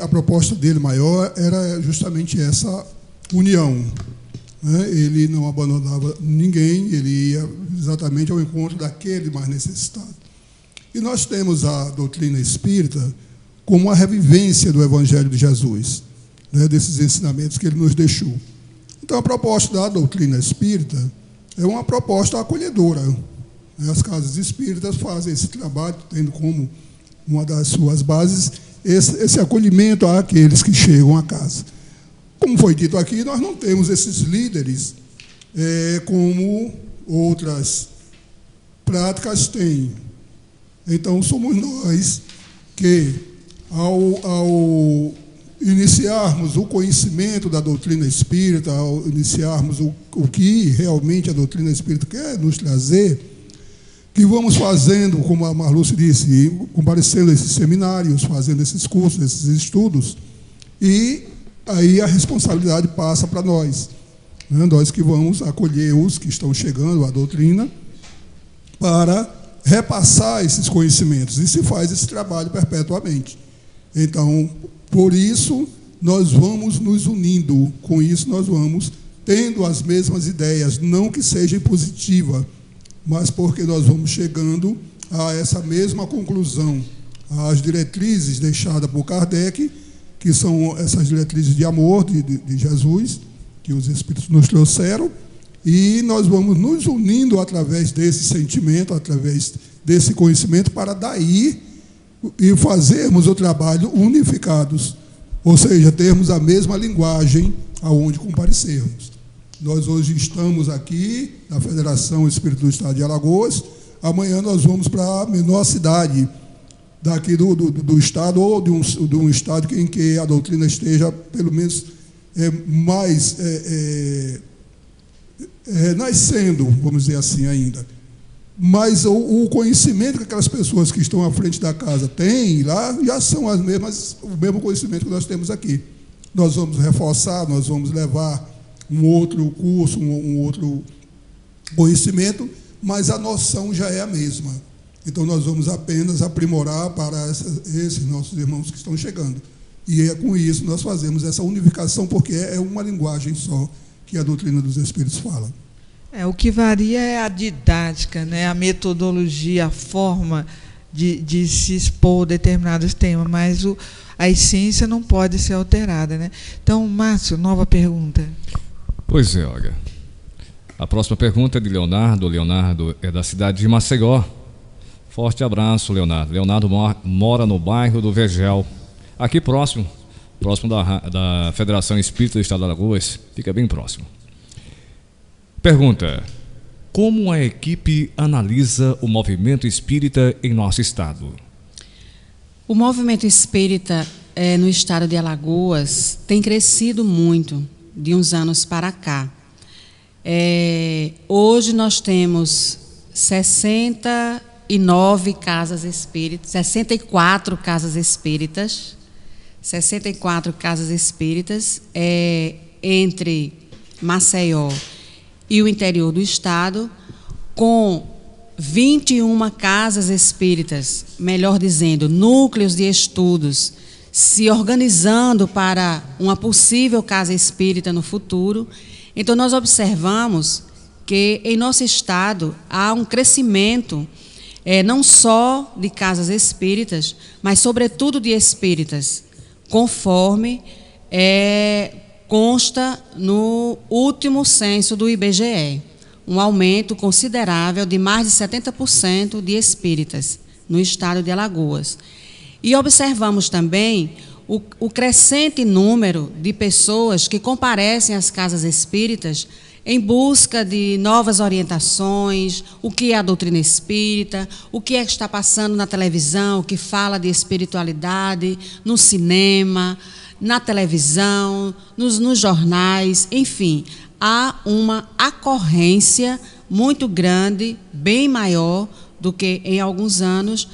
a proposta dele maior era justamente essa união, né? Ele não abandonava ninguém, ele ia exatamente ao encontro daquele mais necessitado. E nós temos a doutrina espírita como a revivência do Evangelho de Jesus, né? Desses ensinamentos que ele nos deixou. Então, a proposta da doutrina espírita é uma proposta acolhedora. As casas espíritas fazem esse trabalho, tendo como uma das suas bases esse acolhimento àqueles que chegam à casa. Como foi dito aqui, nós não temos esses líderes como outras práticas têm. Então, somos nós que, ao iniciarmos o conhecimento da doutrina espírita, ao iniciarmos o que realmente a doutrina espírita quer nos trazer, que vamos fazendo, como a Marluce disse, comparecendo a esses seminários, fazendo esses cursos, esses estudos, e aí a responsabilidade passa para nós, né? Nós que vamos acolher os que estão chegando à doutrina para repassar esses conhecimentos, e se faz esse trabalho perpetuamente. Então, por isso, nós vamos nos unindo, com isso nós vamos tendo as mesmas ideias, não que seja impositiva, mas porque nós vamos chegando a essa mesma conclusão, às diretrizes deixadas por Kardec, que são essas diretrizes de amor de Jesus, que os Espíritos nos trouxeram, e nós vamos nos unindo através desse sentimento, através desse conhecimento, para daí e fazermos o trabalho unificados, ou seja, termos a mesma linguagem aonde comparecermos. Nós hoje estamos aqui na Federação Espírita do Estado de Alagoas. Amanhã nós vamos para a menor cidade daqui do Estado, ou de um Estado em que a doutrina esteja, pelo menos, mais nascendo, vamos dizer assim ainda. Mas o conhecimento que aquelas pessoas que estão à frente da casa têm lá já são o mesmo conhecimento que nós temos aqui. Nós vamos reforçar, nós vamos levar um outro curso, um outro conhecimento, mas a noção já é a mesma. Então, nós vamos apenas aprimorar para esses nossos irmãos que estão chegando. E com isso nós fazemos essa unificação, porque é uma linguagem só que a doutrina dos Espíritos fala.
O que varia é a didática, né? A metodologia, a forma de se expor determinados temas, mas a essência não pode ser alterada, né? Então, Márcio, nova pergunta.
Pois é, olha. A próxima pergunta é de Leonardo. Leonardo é da cidade de Maceió. Forte abraço, Leonardo. Leonardo mora no bairro do Vegel, aqui próximo da Federação Espírita do Estado de Alagoas, fica bem próximo. Pergunta: como a equipe analisa o movimento espírita em nosso estado?
O movimento espírita no estado de Alagoas tem crescido muito de uns anos para cá. Hoje nós temos 64 casas espíritas entre Maceió e o interior do estado, com 21 casas espíritas, melhor dizendo, núcleos de estudos, se organizando para uma possível casa espírita no futuro. Então, nós observamos que em nosso estado há um crescimento não só de casas espíritas, mas sobretudo de espíritas, conforme consta no último censo do IBGE, um aumento considerável de mais de 70% de espíritas no estado de Alagoas. E observamos também o crescente número de pessoas que comparecem às casas espíritas em busca de novas orientações, o que é a doutrina espírita, o que é que está passando na televisão, que fala de espiritualidade, no cinema, na televisão, nos jornais, enfim, há uma ocorrência muito grande, bem maior do que em alguns anos,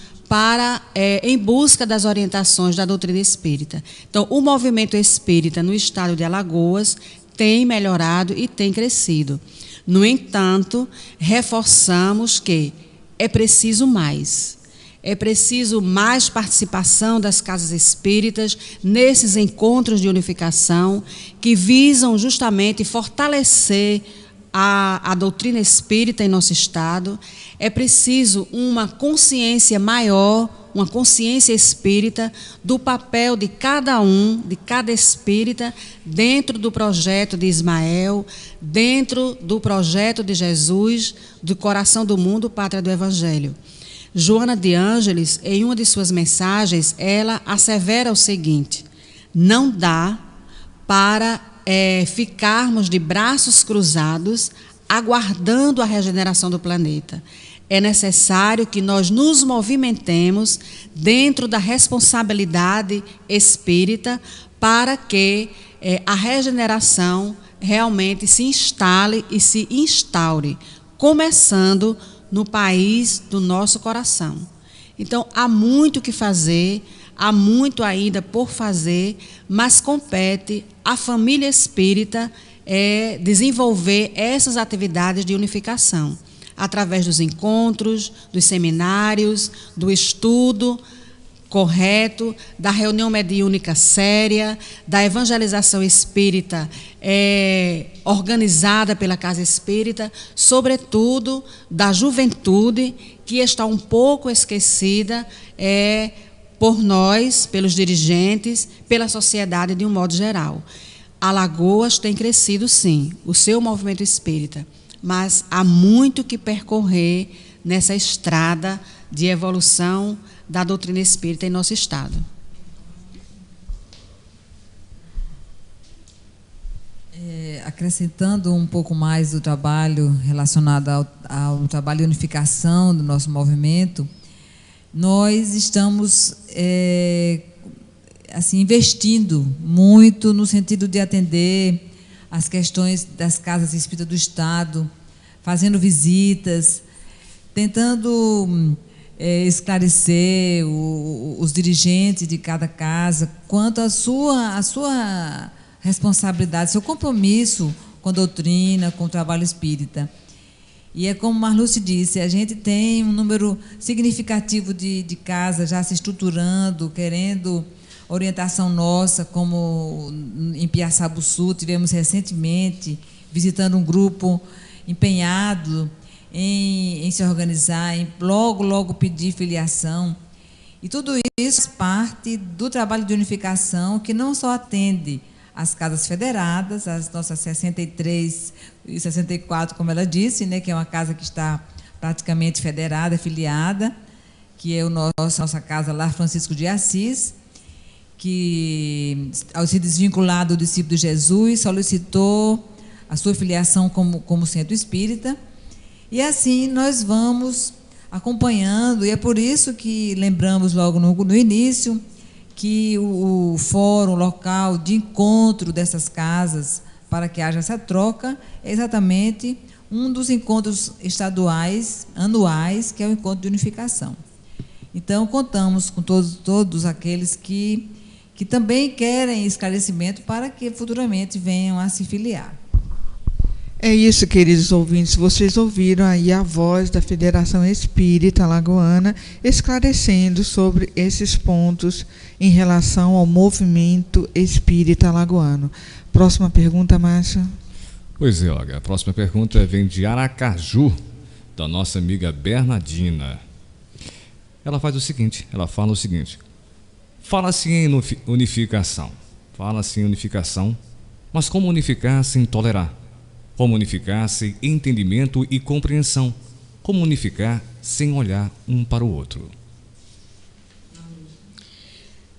em busca das orientações da doutrina espírita. Então, o movimento espírita no estado de Alagoas tem melhorado e tem crescido. No entanto, reforçamos que é preciso mais. É preciso mais participação das casas espíritas nesses encontros de unificação que visam justamente fortalecer a doutrina espírita em nosso estado. É preciso uma consciência maior, uma consciência espírita do papel de cada espírita dentro do projeto de Ismael, dentro do projeto de Jesus, do coração do mundo, pátria do Evangelho. Joana de Ângeles, em uma de suas mensagens, ela assevera o seguinte: não dá para ficarmos de braços cruzados aguardando a regeneração do planeta. É necessário que nós nos movimentemos dentro da responsabilidade espírita para que a regeneração realmente se instale e se instaure, começando no país do nosso coração. Então, há muito o que fazer, há muito ainda por fazer, mas compete à família espírita desenvolver essas atividades de unificação, através dos encontros, dos seminários, do estudo correto, da reunião mediúnica séria, da evangelização espírita organizada pela Casa Espírita, sobretudo da juventude, que está um pouco esquecida por nós, pelos dirigentes, pela sociedade de um modo geral. Alagoas tem crescido, sim, o seu movimento espírita, mas há muito que percorrer nessa estrada de evolução da doutrina espírita em nosso estado.
Acrescentando um pouco mais do trabalho relacionado ao trabalho de unificação do nosso movimento, nós estamos investindo muito no sentido de atender as questões das casas espíritas do estado, fazendo visitas, tentando esclarecer os dirigentes de cada casa quanto à sua responsabilidade, seu compromisso com a doutrina, com o trabalho espírita. E é como Marluce disse, a gente tem um número significativo de casas já se estruturando, querendo orientação nossa, como em Piaçabuçu, tivemos recentemente visitando um grupo empenhado em se organizar, em logo pedir filiação. E tudo isso faz parte do trabalho de unificação, que não só atende as casas federadas, as nossas 63 e 64, como ela disse, né, que é uma casa que está praticamente federada, filiada, que é a nossa casa Lar Francisco de Assis, que, ao se desvincular do discípulo de Jesus, solicitou a sua filiação como centro espírita. E assim nós vamos acompanhando, e é por isso que lembramos logo no início que o fórum local de encontro dessas casas, para que haja essa troca, é exatamente um dos encontros estaduais, anuais, que é o encontro de unificação. Então, contamos com todos aqueles que também querem esclarecimento para que futuramente venham a se filiar.
É isso, queridos ouvintes, vocês ouviram aí a voz da Federação Espírita Alagoana esclarecendo sobre esses pontos em relação ao movimento espírita alagoano. Próxima pergunta, Márcio.
Pois é, Olga, a próxima pergunta vem de Aracaju, da nossa amiga Bernardina. Ela fala o seguinte, fala-se em unificação, Mas como unificar sem tolerar? Como unificar sem entendimento e compreensão? Como unificar sem olhar um para o outro?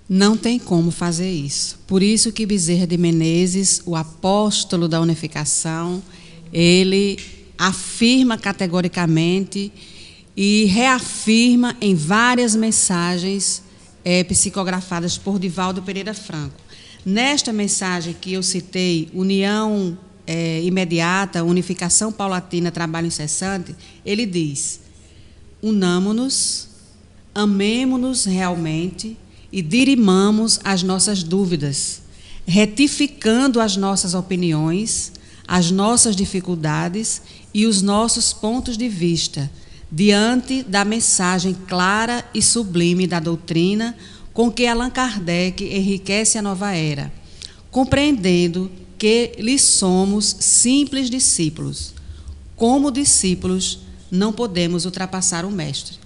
Não tem como fazer isso. Por isso que Bezerra de Menezes, o apóstolo da unificação, ele afirma categoricamente e reafirma em várias mensagens psicografadas por Divaldo Pereira Franco. Nesta mensagem que eu citei, União Imediata, Unificação Paulatina, Trabalho Incessante, ele diz: unamo-nos, amemo-nos realmente e dirimamos as nossas dúvidas, retificando as nossas opiniões, as nossas dificuldades e os nossos pontos de vista, diante da mensagem clara e sublime da doutrina com que Allan Kardec enriquece a nova era, compreendendo que lhe somos simples discípulos. Como discípulos, não podemos ultrapassar o Mestre.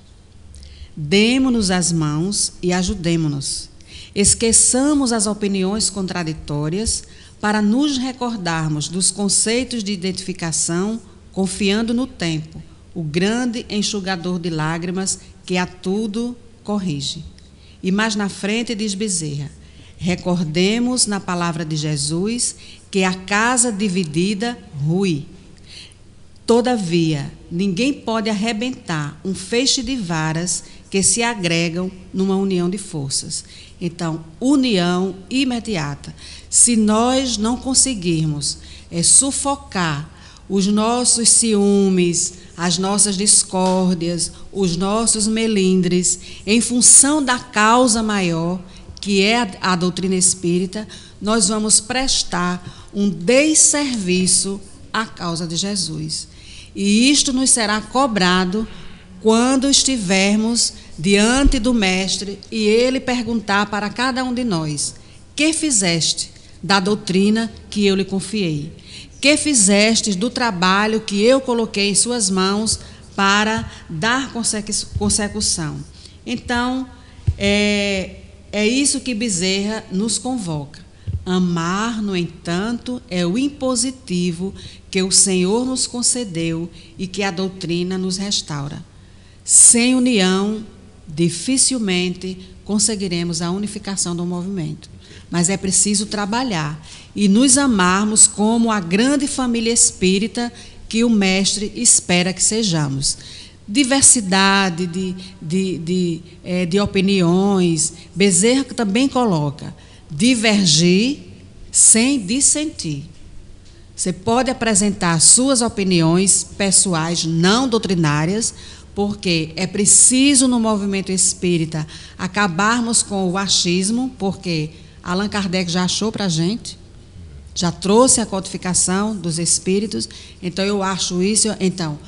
Demo-nos as mãos e ajudemo-nos. Esqueçamos as opiniões contraditórias para nos recordarmos dos conceitos de identificação, confiando no tempo, o grande enxugador de lágrimas que a tudo corrige. E mais na frente diz Bezerra: recordemos na palavra de Jesus que a casa dividida rui. Todavia, ninguém pode arrebentar um feixe de varas que se agregam numa união de forças. Então, união imediata. Se nós não conseguirmos sufocar os nossos ciúmes, as nossas discórdias, os nossos melindres, em função da causa maior, que é a doutrina espírita, nós vamos prestar um desserviço à causa de Jesus. E isto nos será cobrado quando estivermos diante do Mestre e ele perguntar para cada um de nós: que fizeste da doutrina que eu lhe confiei? Que fizeste do trabalho que eu coloquei em suas mãos para dar consecução? Então, é isso que Bezerra nos convoca. Amar, no entanto, é o impositivo que o Senhor nos concedeu e que a doutrina nos restaura. Sem união, dificilmente conseguiremos a unificação do movimento. Mas é preciso trabalhar e nos amarmos como a grande família espírita que o Mestre espera que sejamos. Diversidade de opiniões. Bezerra também coloca: divergir sem dissentir. Você pode apresentar suas opiniões pessoais não doutrinárias, porque é preciso no movimento espírita acabarmos com o achismo, porque Allan Kardec já achou para a gente, já trouxe a codificação dos espíritos. Então eu acho isso. Então,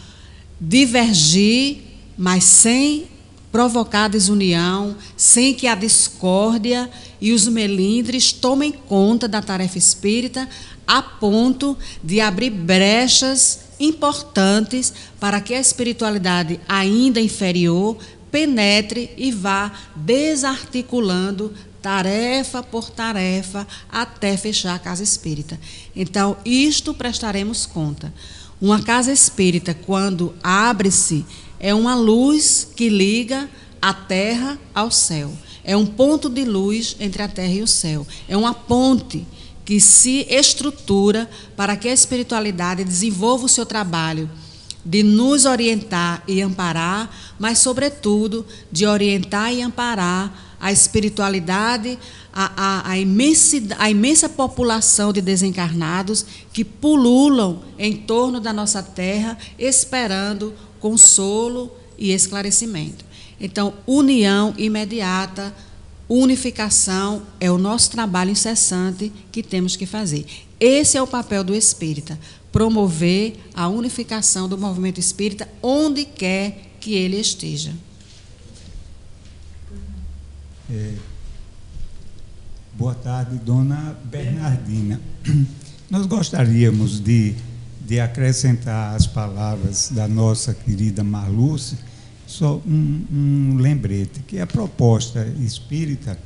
divergir, mas sem provocar desunião, sem que a discórdia e os melindres tomem conta da tarefa espírita, a ponto de abrir brechas importantes para que a espiritualidade ainda inferior penetre e vá desarticulando tarefa por tarefa até fechar a casa espírita. Então, isto prestaremos conta. Uma casa espírita, quando abre-se, é uma luz que liga a terra ao céu. É um ponto de luz entre a terra e o céu. É uma ponte que se estrutura para que a espiritualidade desenvolva o seu trabalho de nos orientar e amparar, mas, sobretudo, de orientar e amparar a espiritualidade, a imensa população de desencarnados que pululam em torno da nossa terra, esperando consolo e esclarecimento. Então, união imediata, unificação é o nosso trabalho incessante que temos que fazer. Esse é o papel do espírita, promover a unificação do movimento espírita onde quer que ele esteja.
Boa tarde, dona Bernardina. Nós gostaríamos de acrescentar às palavras da nossa querida Marluce só um lembrete, que a proposta espírita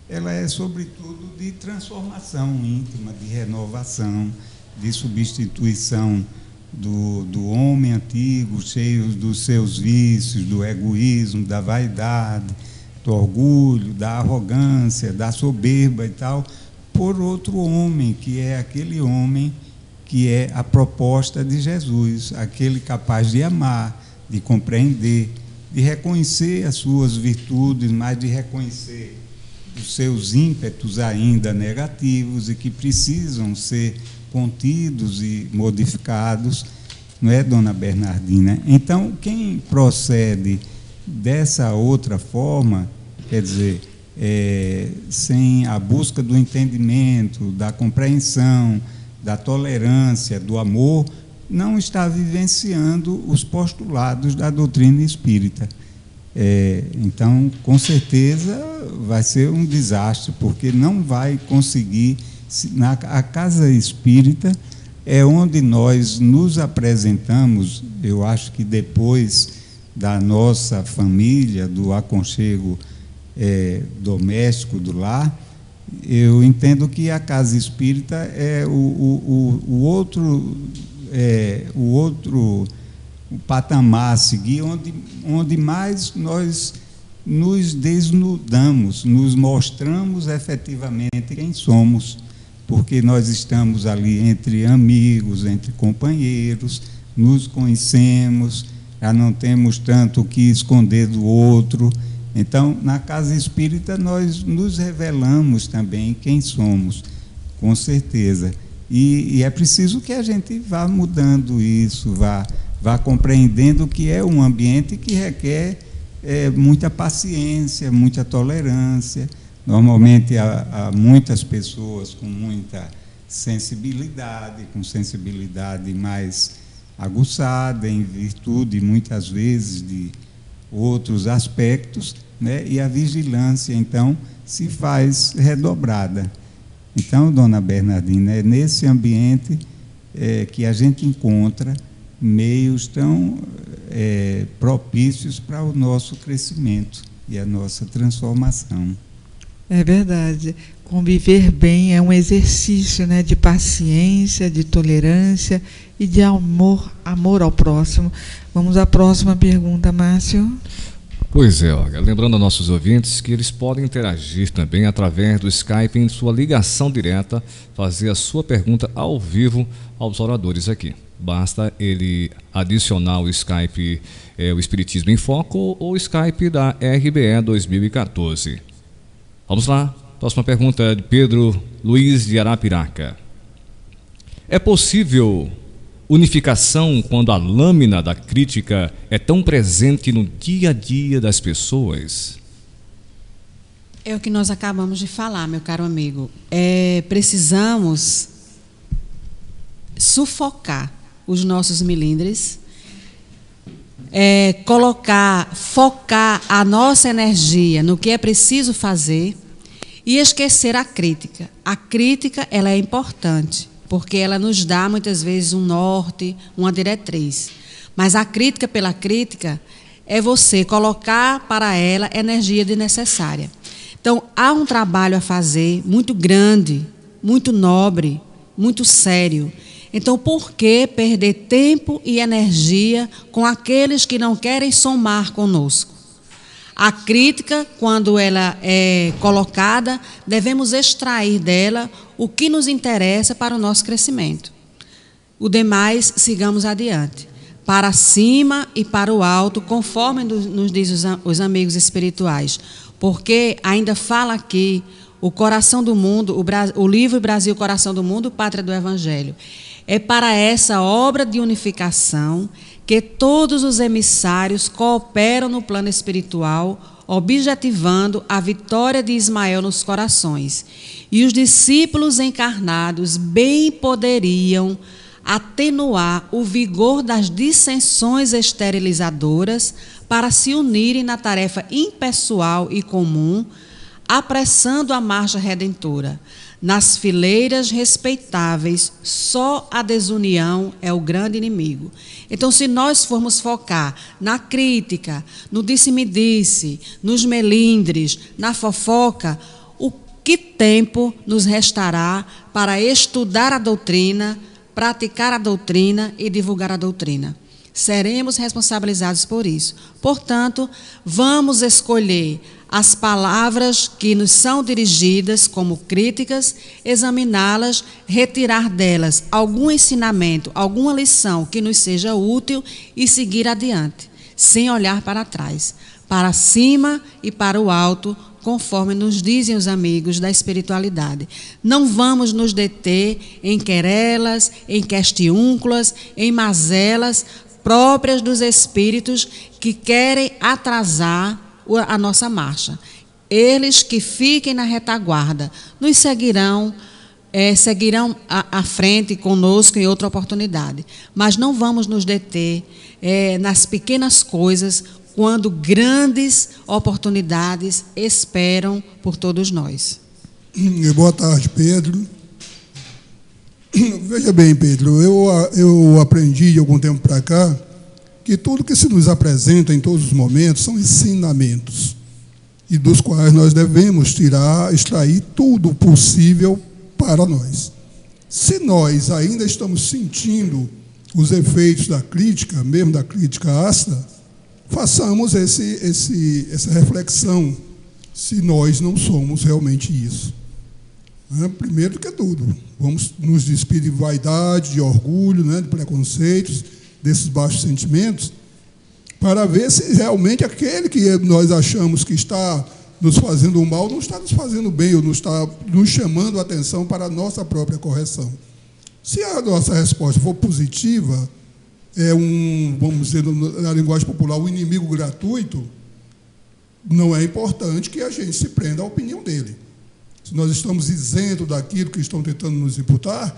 ela é sobretudo de transformação íntima, de renovação, de substituição do homem antigo, cheio dos seus vícios, do egoísmo, da vaidade, do orgulho, da arrogância, da soberba e tal, por outro homem, que é aquele homem que é a proposta de Jesus, aquele capaz de amar, de compreender, de reconhecer as suas virtudes, mas de reconhecer os seus ímpetos ainda negativos e que precisam ser contidos e modificados, não é, dona Bernardina? Então, quem procede dessa outra forma, quer dizer, sem a busca do entendimento, da compreensão, da tolerância, do amor, não está vivenciando os postulados da doutrina espírita. Então, com certeza, vai ser um desastre, porque não vai conseguir. A casa espírita é onde nós nos apresentamos, eu acho que depois da nossa família, do aconchego doméstico do lar, eu entendo que a casa espírita é o outro patamar a seguir, onde mais nós nos desnudamos, nos mostramos efetivamente quem somos, porque nós estamos ali entre amigos, entre companheiros, nos conhecemos, já não temos tanto o que esconder do outro. Então, na casa espírita, nós nos revelamos também quem somos, com certeza. E é preciso que a gente vá mudando isso, vá compreendendo que é um ambiente que requer muita paciência, muita tolerância. Normalmente há muitas pessoas com muita sensibilidade, com sensibilidade mais aguçada, em virtude, muitas vezes, de outros aspectos, né? E a vigilância, então, se faz redobrada. Então, dona Bernardina, é nesse ambiente que a gente encontra meios tão propícios para o nosso crescimento e a nossa transformação.
É verdade. Conviver bem é um exercício, né, de paciência, de tolerância e de amor ao próximo. Vamos à próxima pergunta, Márcio.
Pois é, Olga. Lembrando a nossos ouvintes que eles podem interagir também através do Skype em sua ligação direta, fazer a sua pergunta ao vivo aos oradores aqui. Basta ele adicionar o Skype, o Espiritismo em Foco, ou o Skype da RBE 2014. Vamos lá. Próxima pergunta é de Pedro Luiz de Arapiraca. É possível unificação quando a lâmina da crítica é tão presente no dia a dia das pessoas?
É o que nós acabamos de falar, meu caro amigo. Precisamos sufocar os nossos melindres, focar a nossa energia no que é preciso fazer e esquecer a crítica. A crítica, ela é importante, porque ela nos dá, muitas vezes, um norte, uma diretriz. Mas a crítica pela crítica é você colocar para ela energia desnecessária. Então, há um trabalho a fazer muito grande, muito nobre, muito sério. Então, por que perder tempo e energia com aqueles que não querem somar conosco? A crítica, quando ela é colocada, devemos extrair dela o que nos interessa para o nosso crescimento. O demais, sigamos adiante, para cima e para o alto, conforme nos diz os amigos espirituais. Porque ainda fala aqui o Coração do Mundo, o livro Brasil, Coração do Mundo, Pátria do Evangelho. É para essa obra de unificação que todos os emissários cooperam no plano espiritual, objetivando a vitória de Ismael nos corações. E os discípulos encarnados bem poderiam atenuar o vigor das dissensões esterilizadoras para se unirem na tarefa impessoal e comum, apressando a marcha redentora. Nas fileiras respeitáveis, só a desunião é o grande inimigo. Então, se nós formos focar na crítica, no disse-me-disse, nos melindres, na fofoca, que tempo nos restará para estudar a doutrina, praticar a doutrina e divulgar a doutrina? Seremos responsabilizados por isso. Portanto, vamos escolher as palavras que nos são dirigidas como críticas, examiná-las, retirar delas algum ensinamento, alguma lição que nos seja útil e seguir adiante, sem olhar para trás, para cima e para o alto, conforme nos dizem os amigos da espiritualidade. Não vamos nos deter em querelas, em questiúnculas, em mazelas próprias dos espíritos que querem atrasar a nossa marcha. Eles que fiquem na retaguarda nos seguirão à frente conosco em outra oportunidade. Mas não vamos nos deter nas pequenas coisas, quando grandes oportunidades esperam por todos nós.
Boa tarde, Pedro. Veja bem, Pedro, eu aprendi de algum tempo para cá que tudo que se nos apresenta em todos os momentos são ensinamentos, e dos quais nós devemos extrair tudo possível para nós. Se nós ainda estamos sentindo os efeitos da crítica, mesmo da crítica ácida, façamos essa reflexão, se nós não somos realmente isso. Primeiro do que tudo, vamos nos despir de vaidade, de orgulho, de preconceitos, desses baixos sentimentos, para ver se realmente aquele que nós achamos que está nos fazendo mal não está nos fazendo bem, ou não está nos chamando a atenção para a nossa própria correção. Se a nossa resposta for positiva, vamos dizer, na linguagem popular, um inimigo gratuito, não é importante que a gente se prenda à opinião dele. Se nós estamos isentos daquilo que estão tentando nos imputar,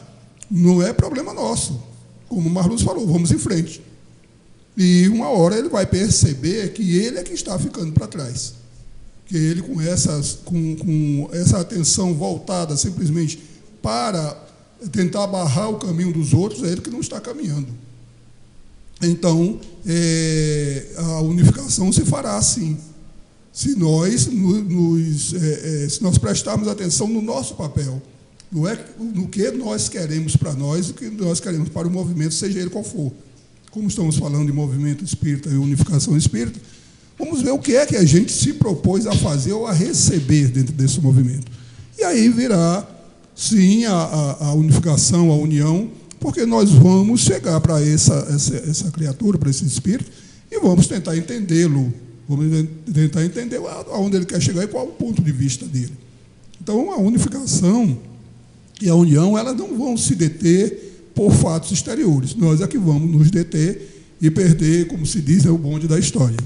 não é problema nosso. Como o Marluz falou, vamos em frente. E uma hora ele vai perceber que ele é que está ficando para trás. Que ele, com essa atenção voltada simplesmente para tentar barrar o caminho dos outros, é ele que não está caminhando. Então, a unificação se fará assim, se nós prestarmos atenção no nosso papel, não é no que nós queremos para nós, o que nós queremos para o movimento, seja ele qual for. Como estamos falando de movimento espírita e unificação espírita, vamos ver o que é que a gente se propôs a fazer ou a receber dentro desse movimento. E aí virá, sim, a unificação, a união, porque nós vamos chegar para essa criatura, para esse espírito, e vamos tentar entendê-lo, vamos tentar entender aonde ele quer chegar e qual é o ponto de vista dele. Então, a unificação e a união, elas não vão se deter por fatos exteriores. Nós é que vamos nos deter e perder, como se diz, o bonde da história.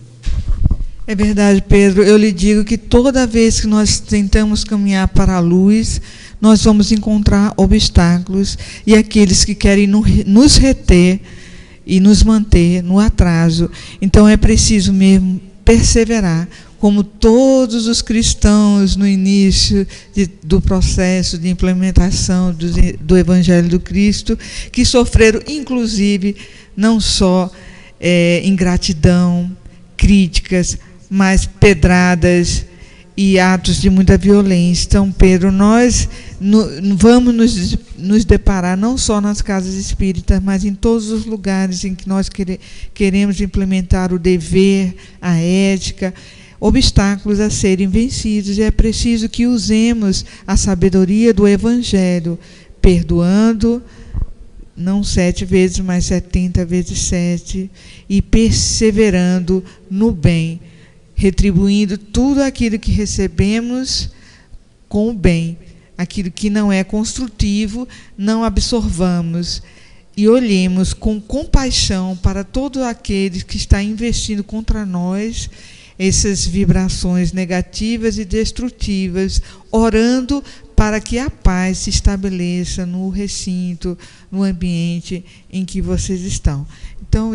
É verdade, Pedro. Eu lhe digo que toda vez que nós tentamos caminhar para a luz, nós vamos encontrar obstáculos, e aqueles que querem nos reter e nos manter no atraso. Então, é preciso mesmo perseverar, como todos os cristãos no início do processo de implementação do Evangelho do Cristo, que sofreram, inclusive, não só ingratidão, críticas, mas pedradas e atos de muita violência. Então, Pedro, nós vamos nos deparar não só nas casas espíritas, mas em todos os lugares em que nós queremos implementar o dever, a ética, obstáculos a serem vencidos. E é preciso que usemos a sabedoria do Evangelho, perdoando, não 7 vezes, mas 70 vezes 7, e perseverando no bem, retribuindo tudo aquilo que recebemos com o bem. Aquilo que não é construtivo, não absorvamos, e olhemos com compaixão para todos aqueles que estão investindo contra nós essas vibrações negativas e destrutivas, orando para que a paz se estabeleça no recinto, no ambiente em que vocês estão. Então,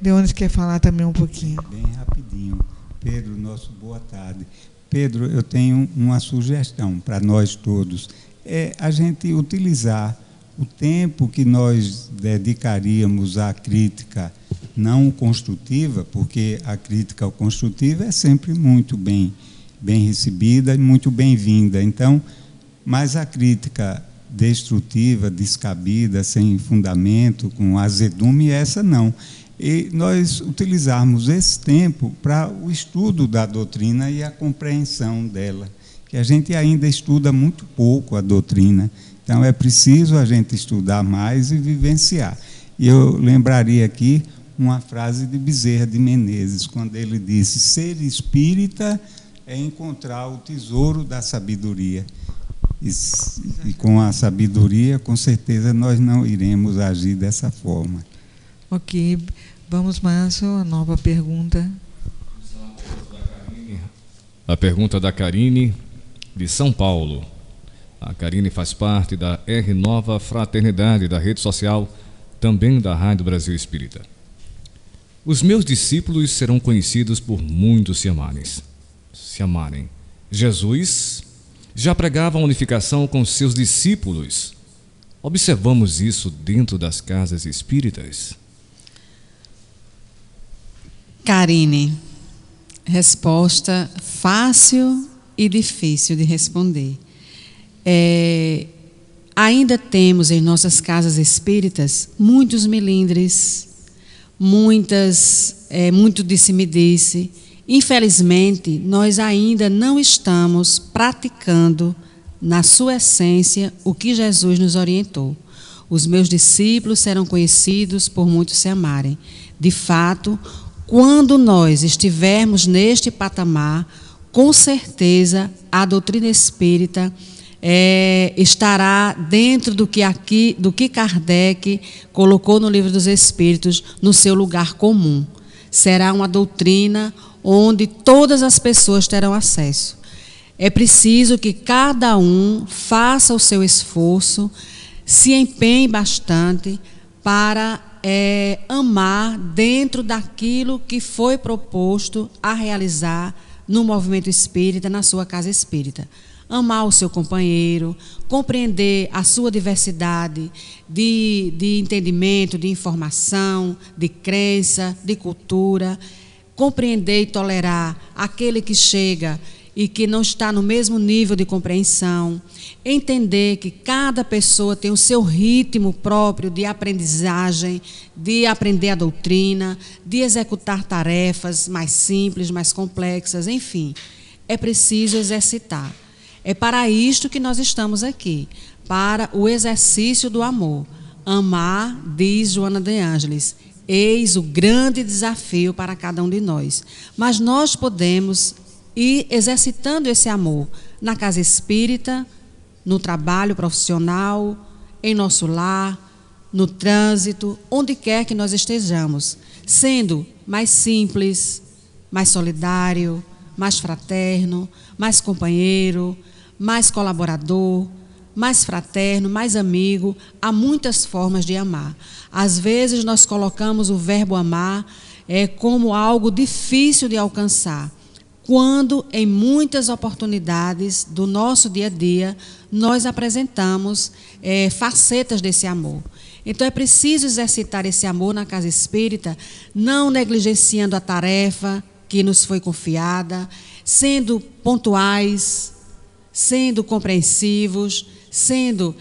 Leônidas quer falar também um pouquinho.
Bem rapidinho. Pedro, nosso boa tarde. Pedro, eu tenho uma sugestão para nós todos. É a gente utilizar o tempo que nós dedicaríamos à crítica não construtiva, porque a crítica construtiva é sempre muito bem bem recebida e muito bem-vinda. Então, mas a crítica destrutiva, descabida, sem fundamento, com azedume, essa não. E nós utilizarmos esse tempo para o estudo da doutrina e a compreensão dela, que a gente ainda estuda muito pouco a doutrina. Então, é preciso a gente estudar mais e vivenciar. E eu lembraria aqui uma frase de Bezerra de Menezes, quando ele disse: ser espírita é encontrar o tesouro da sabedoria. E com a sabedoria, com certeza, nós não iremos agir dessa forma.
Ok. Vamos, Márcio, a nova pergunta.
A pergunta da Karine, de São Paulo. A Karine faz parte da R Nova Fraternidade, da rede social, também da Rádio Brasil Espírita. Os meus discípulos serão conhecidos por muitos se amarem. Jesus já pregava a unificação com seus discípulos. Observamos isso dentro das casas espíritas?
Karine, resposta fácil e difícil de responder. Ainda temos em nossas casas espíritas muitos melindres, muito disse-me-disse. Infelizmente, nós ainda não estamos praticando na sua essência o que Jesus nos orientou. Os meus discípulos serão conhecidos por muitos se amarem. De fato, quando nós estivermos neste patamar, com certeza a doutrina espírita estará dentro do que Kardec colocou no Livro dos Espíritos, no seu lugar comum. Será uma doutrina onde todas as pessoas terão acesso. É preciso que cada um faça o seu esforço, se empenhe bastante para amar dentro daquilo que foi proposto a realizar no movimento espírita, na sua casa espírita. Amar o seu companheiro, compreender a sua diversidade de entendimento, de informação, de crença, de cultura, compreender e tolerar aquele que chega e que não está no mesmo nível de compreensão, entender que cada pessoa tem o seu ritmo próprio de aprendizagem, de aprender a doutrina, de executar tarefas mais simples, mais complexas, enfim, é preciso exercitar. É para isto que nós estamos aqui, para o exercício do amor. Amar, diz Joana de Ângeles, eis o grande desafio para cada um de nós. Mas nós podemos ir exercitando esse amor na casa espírita, no trabalho profissional, em nosso lar, no trânsito, onde quer que nós estejamos, sendo mais simples, mais solidário, mais fraterno, mais companheiro, mais colaborador, mais fraterno, mais amigo. Há muitas formas de amar. Às vezes nós colocamos o verbo amar como algo difícil de alcançar, quando em muitas oportunidades do nosso dia a dia nós apresentamos facetas desse amor. Então é preciso exercitar esse amor na casa espírita, não negligenciando a tarefa que nos foi confiada, sendo pontuais, sendo compreensivos, sendo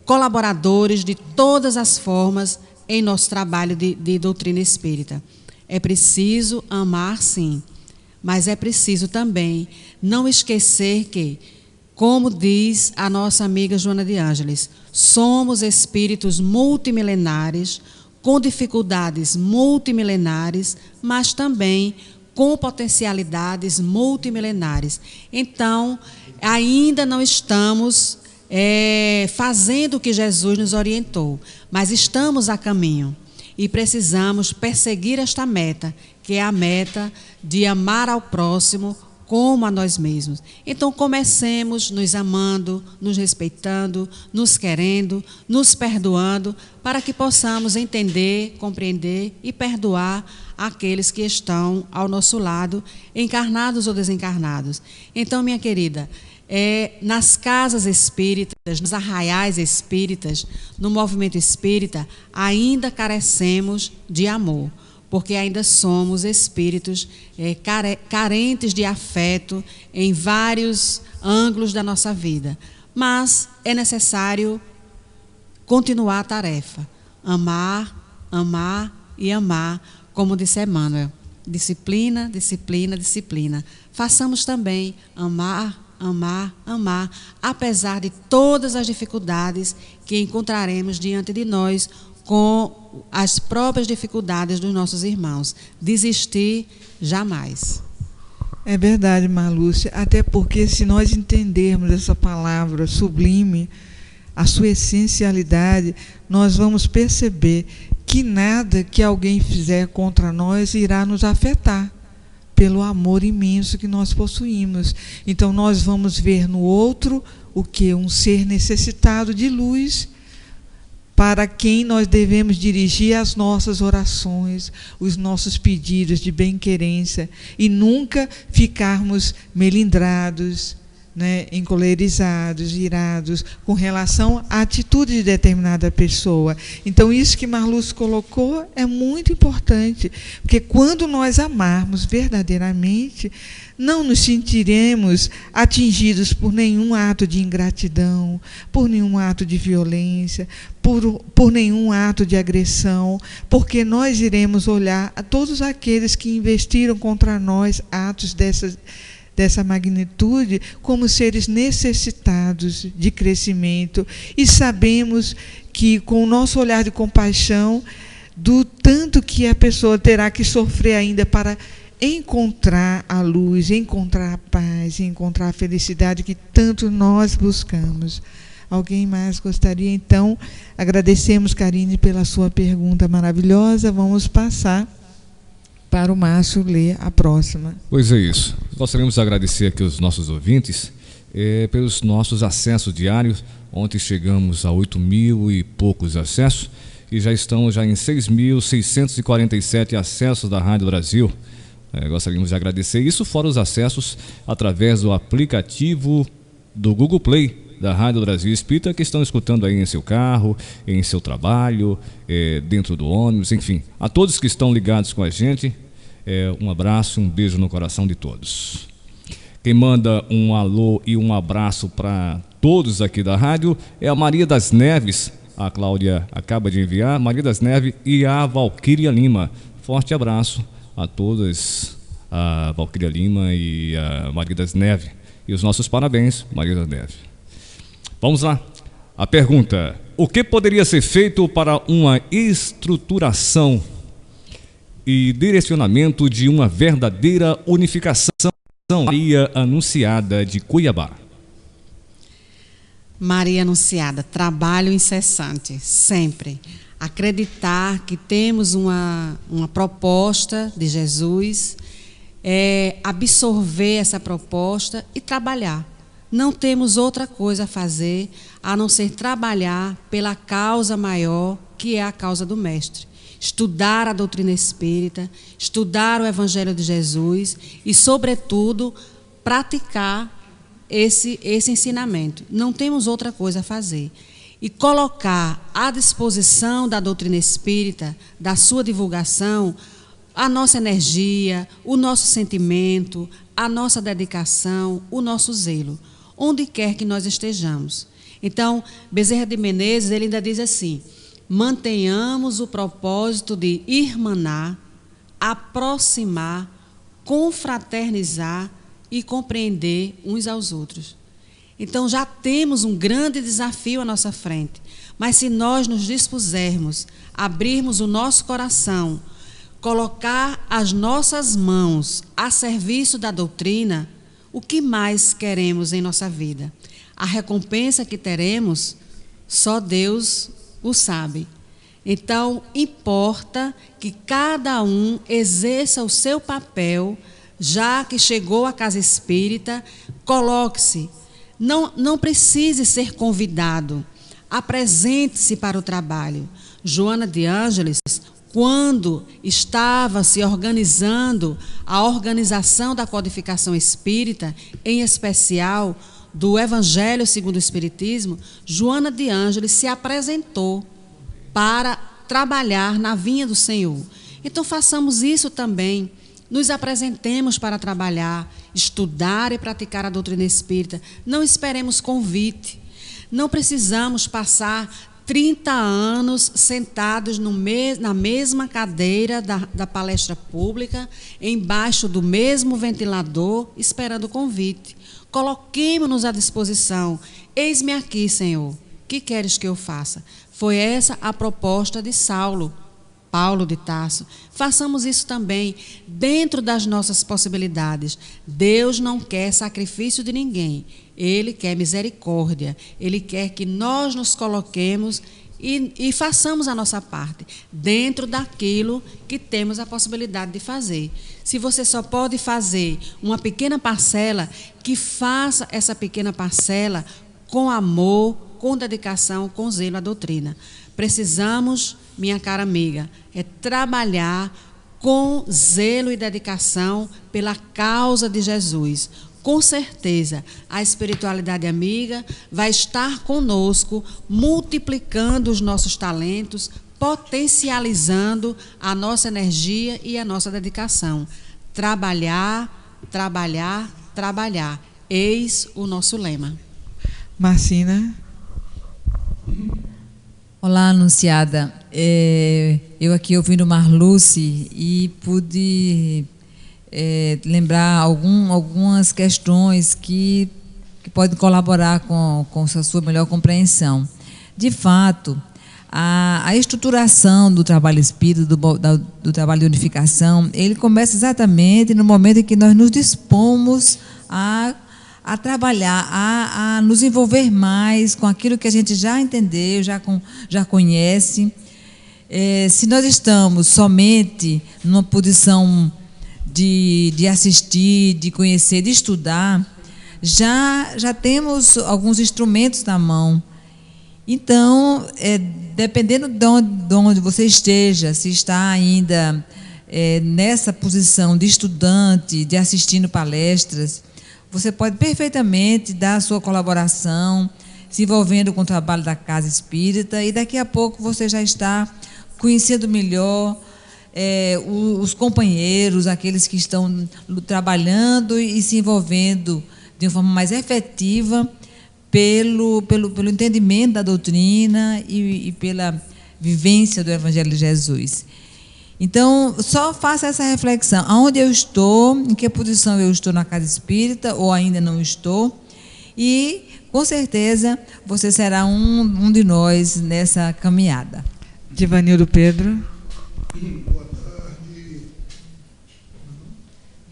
colaboradores de todas as formas em nosso trabalho de doutrina espírita. É preciso amar, sim, mas é preciso também não esquecer que, como diz a nossa amiga Joana de Ângeles, somos espíritos multimilenares, com dificuldades multimilenares, mas também com potencialidades multimilenares. Então, ainda não estamos fazendo o que Jesus nos orientou, mas estamos a caminho e precisamos perseguir esta meta, que é a meta de amar ao próximo como a nós mesmos. Então, comecemos nos amando, nos respeitando, nos querendo, nos perdoando, para que possamos entender, compreender e perdoar aqueles que estão ao nosso lado, encarnados ou desencarnados. Então, minha querida, nas casas espíritas, nos arraiais espíritas, no movimento espírita, ainda carecemos de amor. porque ainda somos espíritos carentes de afeto em vários ângulos da nossa vida. Mas é necessário continuar a tarefa. Amar, amar e amar, como disse Emmanuel. Disciplina, disciplina, disciplina. Façamos também amar, amar, amar, apesar de todas as dificuldades que encontraremos diante de nós, com as próprias dificuldades dos nossos irmãos. Desistir jamais.
É verdade, Marlúcia, até porque se nós entendermos essa palavra sublime, a sua essencialidade, nós vamos perceber que nada que alguém fizer contra nós irá nos afetar, pelo amor imenso que nós possuímos. Então nós vamos ver no outro o que? Um ser necessitado de luz, para quem nós devemos dirigir as nossas orações, os nossos pedidos de bem-querência, e nunca ficarmos melindrados, né, encolerizados, irados, com relação à atitude de determinada pessoa. Então, isso que Marlúcio colocou é muito importante, porque quando nós amarmos verdadeiramente, não nos sentiremos atingidos por nenhum ato de ingratidão, por nenhum ato de violência, por nenhum ato de agressão, porque nós iremos olhar a todos aqueles que investiram contra nós atos dessa magnitude como seres necessitados de crescimento, e sabemos que, com o nosso olhar de compaixão, do tanto que a pessoa terá que sofrer ainda para encontrar a luz, encontrar a paz, encontrar a felicidade que tanto nós buscamos. Alguém mais gostaria? Então, agradecemos, Karine, pela sua pergunta maravilhosa. Vamos passar para o Márcio ler a próxima.
Pois é isso. Gostaríamos de agradecer aqui os nossos ouvintes pelos nossos acessos diários. Ontem chegamos a 8.000 e poucos acessos e já estamos em 6.647 acessos da Rádio Brasil. Gostaríamos de agradecer isso, fora os acessos através do aplicativo do Google Play da Rádio Brasil Espírita, que estão escutando aí em seu carro, em seu trabalho, dentro do ônibus, enfim. A todos que estão ligados com a gente, um abraço, um beijo no coração de todos. Quem manda um alô e um abraço para todos aqui da rádio é a Maria das Neves. A Cláudia acaba de enviar, Maria das Neves e a Valquíria Lima. Forte abraço a todas, a Valquíria Lima e a Maria das Neves. E os nossos parabéns, Maria das Neves. Vamos lá. A pergunta: o que poderia ser feito para uma estruturação e direcionamento de uma verdadeira unificação? Maria Anunciada de Cuiabá.
Maria Anunciada, trabalho incessante, sempre. Acreditar que temos uma proposta de Jesus, absorver essa proposta e trabalhar. Não temos outra coisa a fazer a não ser trabalhar pela causa maior, que é a causa do Mestre. Estudar a doutrina espírita, estudar o Evangelho de Jesus e, sobretudo, praticar esse ensinamento. Não temos outra coisa a fazer. E colocar à disposição da doutrina espírita, da sua divulgação, a nossa energia, o nosso sentimento, a nossa dedicação, o nosso zelo, onde quer que nós estejamos. Então, Bezerra de Menezes, ele ainda diz assim: mantenhamos o propósito de irmanar, aproximar, confraternizar e compreender uns aos outros. Então já temos um grande desafio à nossa frente, mas se nós nos dispusermos, abrirmos o nosso coração, colocar as nossas mãos a serviço da doutrina, o que mais queremos em nossa vida? A recompensa que teremos, só Deus o sabe. Então, importa que cada um exerça o seu papel, já que chegou à casa espírita, coloque-se. Não precise ser convidado, apresente-se para o trabalho. Joana de Ângeles, quando estava se organizando a organização da codificação espírita, em especial do Evangelho segundo o Espiritismo, Joana de Ângeles se apresentou para trabalhar na vinha do Senhor. Então, façamos isso também. Nos apresentemos para trabalhar, estudar e praticar a doutrina espírita. Não esperemos convite. Não precisamos passar 30 anos sentados na mesma cadeira da palestra pública, embaixo do mesmo ventilador, esperando o convite. Coloquemo-nos à disposição. Eis-me aqui, Senhor. Que queres que eu faça? Foi essa a proposta de Paulo de Tarso. Façamos isso também, dentro das nossas possibilidades. Deus não quer sacrifício de ninguém. Ele quer misericórdia. Ele quer que nós nos coloquemos e façamos a nossa parte, dentro daquilo que temos a possibilidade de fazer. Se você só pode fazer uma pequena parcela, que faça essa pequena parcela com amor, com dedicação, com zelo à doutrina. Precisamos, minha cara amiga, trabalhar com zelo e dedicação pela causa de Jesus. Com certeza, a espiritualidade amiga vai estar conosco, multiplicando os nossos talentos, potencializando a nossa energia e a nossa dedicação. Trabalhar, trabalhar, trabalhar. Eis o nosso lema.
Marcina.
Olá, anunciada. Eu aqui ouvindo Marluce e pude lembrar algumas questões que podem colaborar com a sua melhor compreensão. De fato, a estruturação do trabalho espírita, do trabalho de unificação, ele começa exatamente no momento em que nós nos dispomos a trabalhar, a nos envolver mais com aquilo que a gente já entendeu, já conhece. Se nós estamos somente numa posição de assistir, de conhecer, de estudar, já temos alguns instrumentos na mão. Então, dependendo de onde você esteja, se está ainda nessa posição de estudante, de assistindo palestras, você pode perfeitamente dar a sua colaboração, se envolvendo com o trabalho da Casa Espírita, e daqui a pouco você já está conhecendo melhor os companheiros, aqueles que estão trabalhando e se envolvendo de uma forma mais efetiva pelo entendimento da doutrina e pela vivência do Evangelho de Jesus. Então, só faça essa reflexão. Aonde eu estou, em que posição eu estou na Casa Espírita, ou ainda não estou, e, com certeza, você será um de nós nessa caminhada.
Divanildo Pedro.
Boa tarde.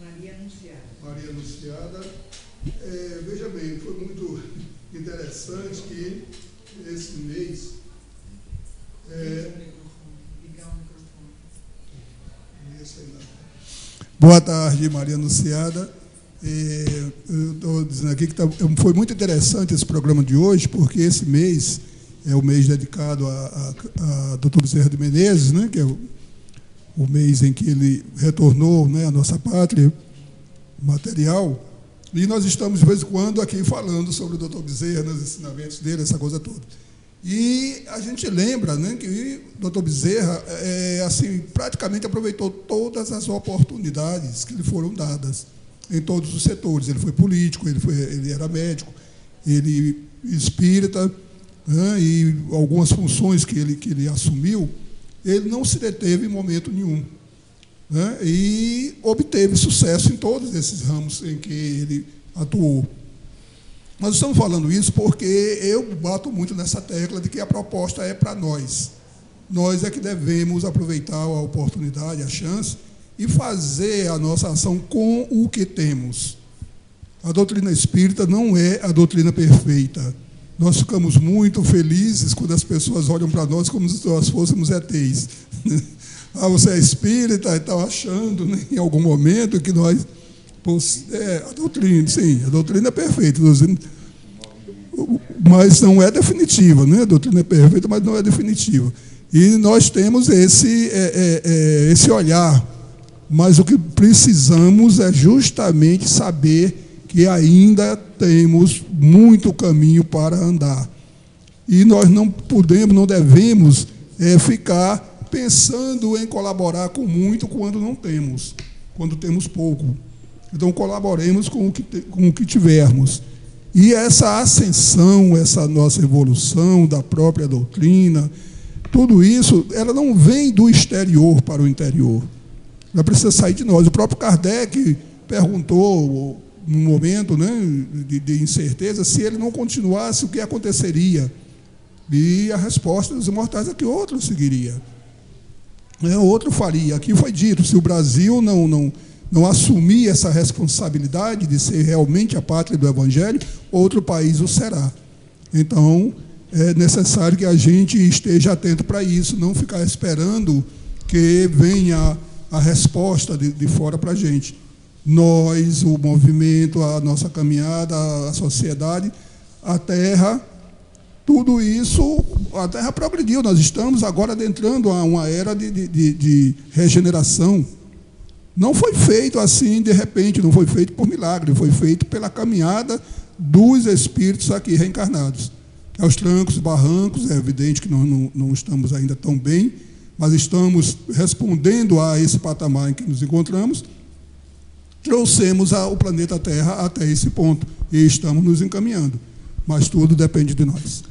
Maria Anunciada. Veja bem, foi muito interessante que esse mês... Boa tarde, Maria Anunciada. Eu estou dizendo aqui que foi muito interessante esse programa de hoje, porque esse mês é o mês dedicado a Dr. Bezerra de Menezes, né, que é o mês em que ele retornou, né, à nossa pátria material, e nós estamos, de vez em quando, aqui falando sobre o Dr. Bezerra, nos ensinamentos dele, essa coisa toda. E a gente lembra, né, que o Dr. Bezerra assim, praticamente aproveitou todas as oportunidades que lhe foram dadas em todos os setores. Ele foi político, ele era médico, ele espírita, né, e algumas funções que ele assumiu, ele não se deteve em momento nenhum, né, e obteve sucesso em todos esses ramos em que ele atuou. Nós estamos falando isso porque eu bato muito nessa tecla de que a proposta é para nós. Nós é que devemos aproveitar a oportunidade, a chance, e fazer a nossa ação com o que temos. A doutrina espírita não é a doutrina perfeita. Nós ficamos muito felizes quando as pessoas olham para nós como se nós fôssemos ETs. Você é espírita e está achando, né, em algum momento que nós... a doutrina, sim, a doutrina é perfeita, mas não é definitiva, né? A doutrina é perfeita, mas não é definitiva. E nós temos esse olhar, mas o que precisamos é justamente saber que ainda temos muito caminho para andar. E nós não podemos, não devemos ficar pensando em colaborar com muito quando não temos, quando temos pouco. Então, colaboremos com o que tivermos. E essa ascensão, essa nossa evolução da própria doutrina, tudo isso, ela não vem do exterior para o interior. Ela precisa sair de nós. O próprio Kardec perguntou, num momento, né, de incerteza, se ele não continuasse, o que aconteceria? E a resposta dos imortais é que outro seguiria. Outro faria. Aqui foi dito, se o Brasil não assumir essa responsabilidade de ser realmente a pátria do Evangelho, outro país o será. Então, é necessário que a gente esteja atento para isso, não ficar esperando que venha a resposta de fora para a gente. Nós, o movimento, a nossa caminhada, a sociedade, a Terra, tudo isso, a Terra progrediu. Nós estamos agora adentrando a uma era de regeneração. Não foi feito assim, de repente, não foi feito por milagre, foi feito pela caminhada dos espíritos aqui reencarnados. Aos trancos, barrancos, é evidente que nós não estamos ainda tão bem, mas estamos respondendo a esse patamar em que nos encontramos, trouxemos o planeta Terra até esse ponto e estamos nos encaminhando, mas tudo depende de nós.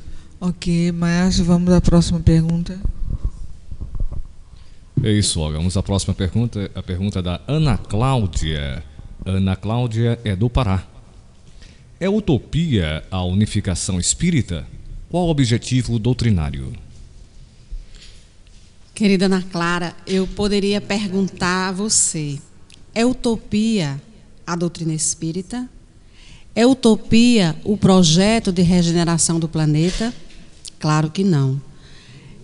Ok, Márcio, vamos à próxima pergunta.
É isso, Olga. Vamos à próxima pergunta, a pergunta da Ana Cláudia. Ana Cláudia é do Pará. É utopia a unificação espírita? Qual o objetivo doutrinário?
Querida Ana Clara, eu poderia perguntar a você, é utopia a doutrina espírita? É utopia o projeto de regeneração do planeta? Claro que não.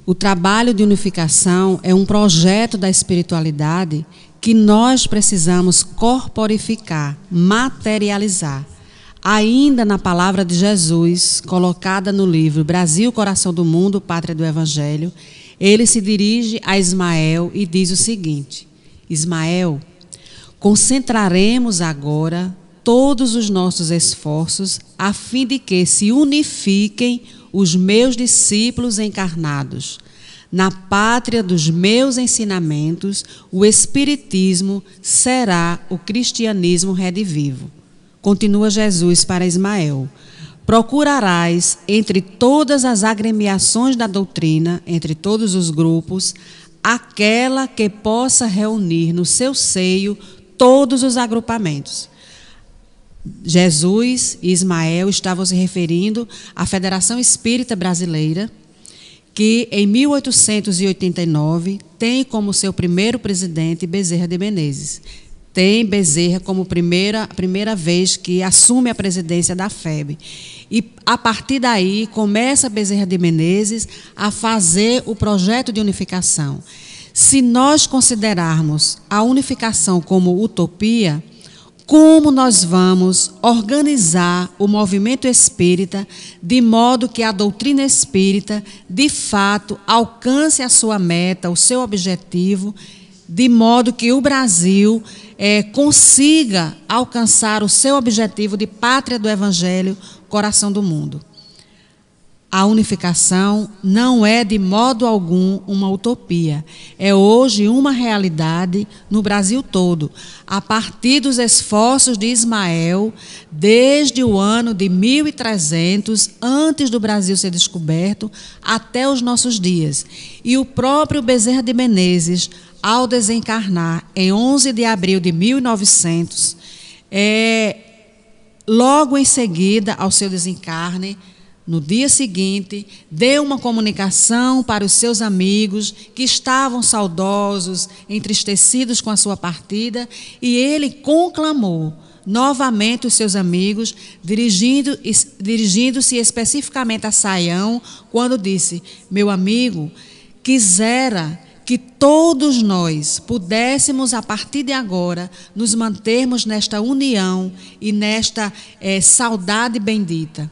O trabalho de unificação é um projeto da espiritualidade que nós precisamos corporificar, materializar. Ainda na palavra de Jesus, colocada no livro Brasil, Coração do Mundo, Pátria do Evangelho, ele se dirige a Ismael e diz o seguinte: Ismael, concentraremos agora todos os nossos esforços a fim de que se unifiquem os meus discípulos encarnados. Na pátria dos meus ensinamentos, o Espiritismo será o cristianismo redivivo. Continua Jesus para Ismael: procurarás entre todas as agremiações da doutrina, entre todos os grupos, aquela que possa reunir no seu seio todos os agrupamentos. Jesus e Ismael estavam se referindo à Federação Espírita Brasileira, que em 1889 tem como seu primeiro presidente Bezerra de Menezes. Tem Bezerra como primeira vez que assume a presidência da FEB. E, a partir daí, começa Bezerra de Menezes a fazer o projeto de unificação. Se nós considerarmos a unificação como utopia, como nós vamos organizar o movimento espírita de modo que a doutrina espírita, de fato, alcance a sua meta, o seu objetivo, de modo que o Brasil consiga alcançar o seu objetivo de pátria do Evangelho, coração do mundo. A unificação não é de modo algum uma utopia. É hoje uma realidade no Brasil todo, a partir dos esforços de Ismael, desde o ano de 1300, antes do Brasil ser descoberto, até os nossos dias. E o próprio Bezerra de Menezes, ao desencarnar em 11 de abril de 1900, logo em seguida ao seu desencarne, no dia seguinte, deu uma comunicação para os seus amigos que estavam saudosos, entristecidos com a sua partida, e ele conclamou novamente os seus amigos, dirigindo-se especificamente a Saião, quando disse: meu amigo, quisera que todos nós pudéssemos, a partir de agora, nos mantermos nesta união e nesta saudade bendita.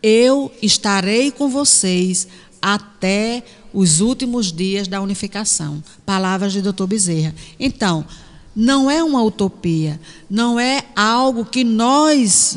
Eu estarei com vocês até os últimos dias da unificação. Palavras de Dr. Bezerra. Então, não é uma utopia, não é algo que nós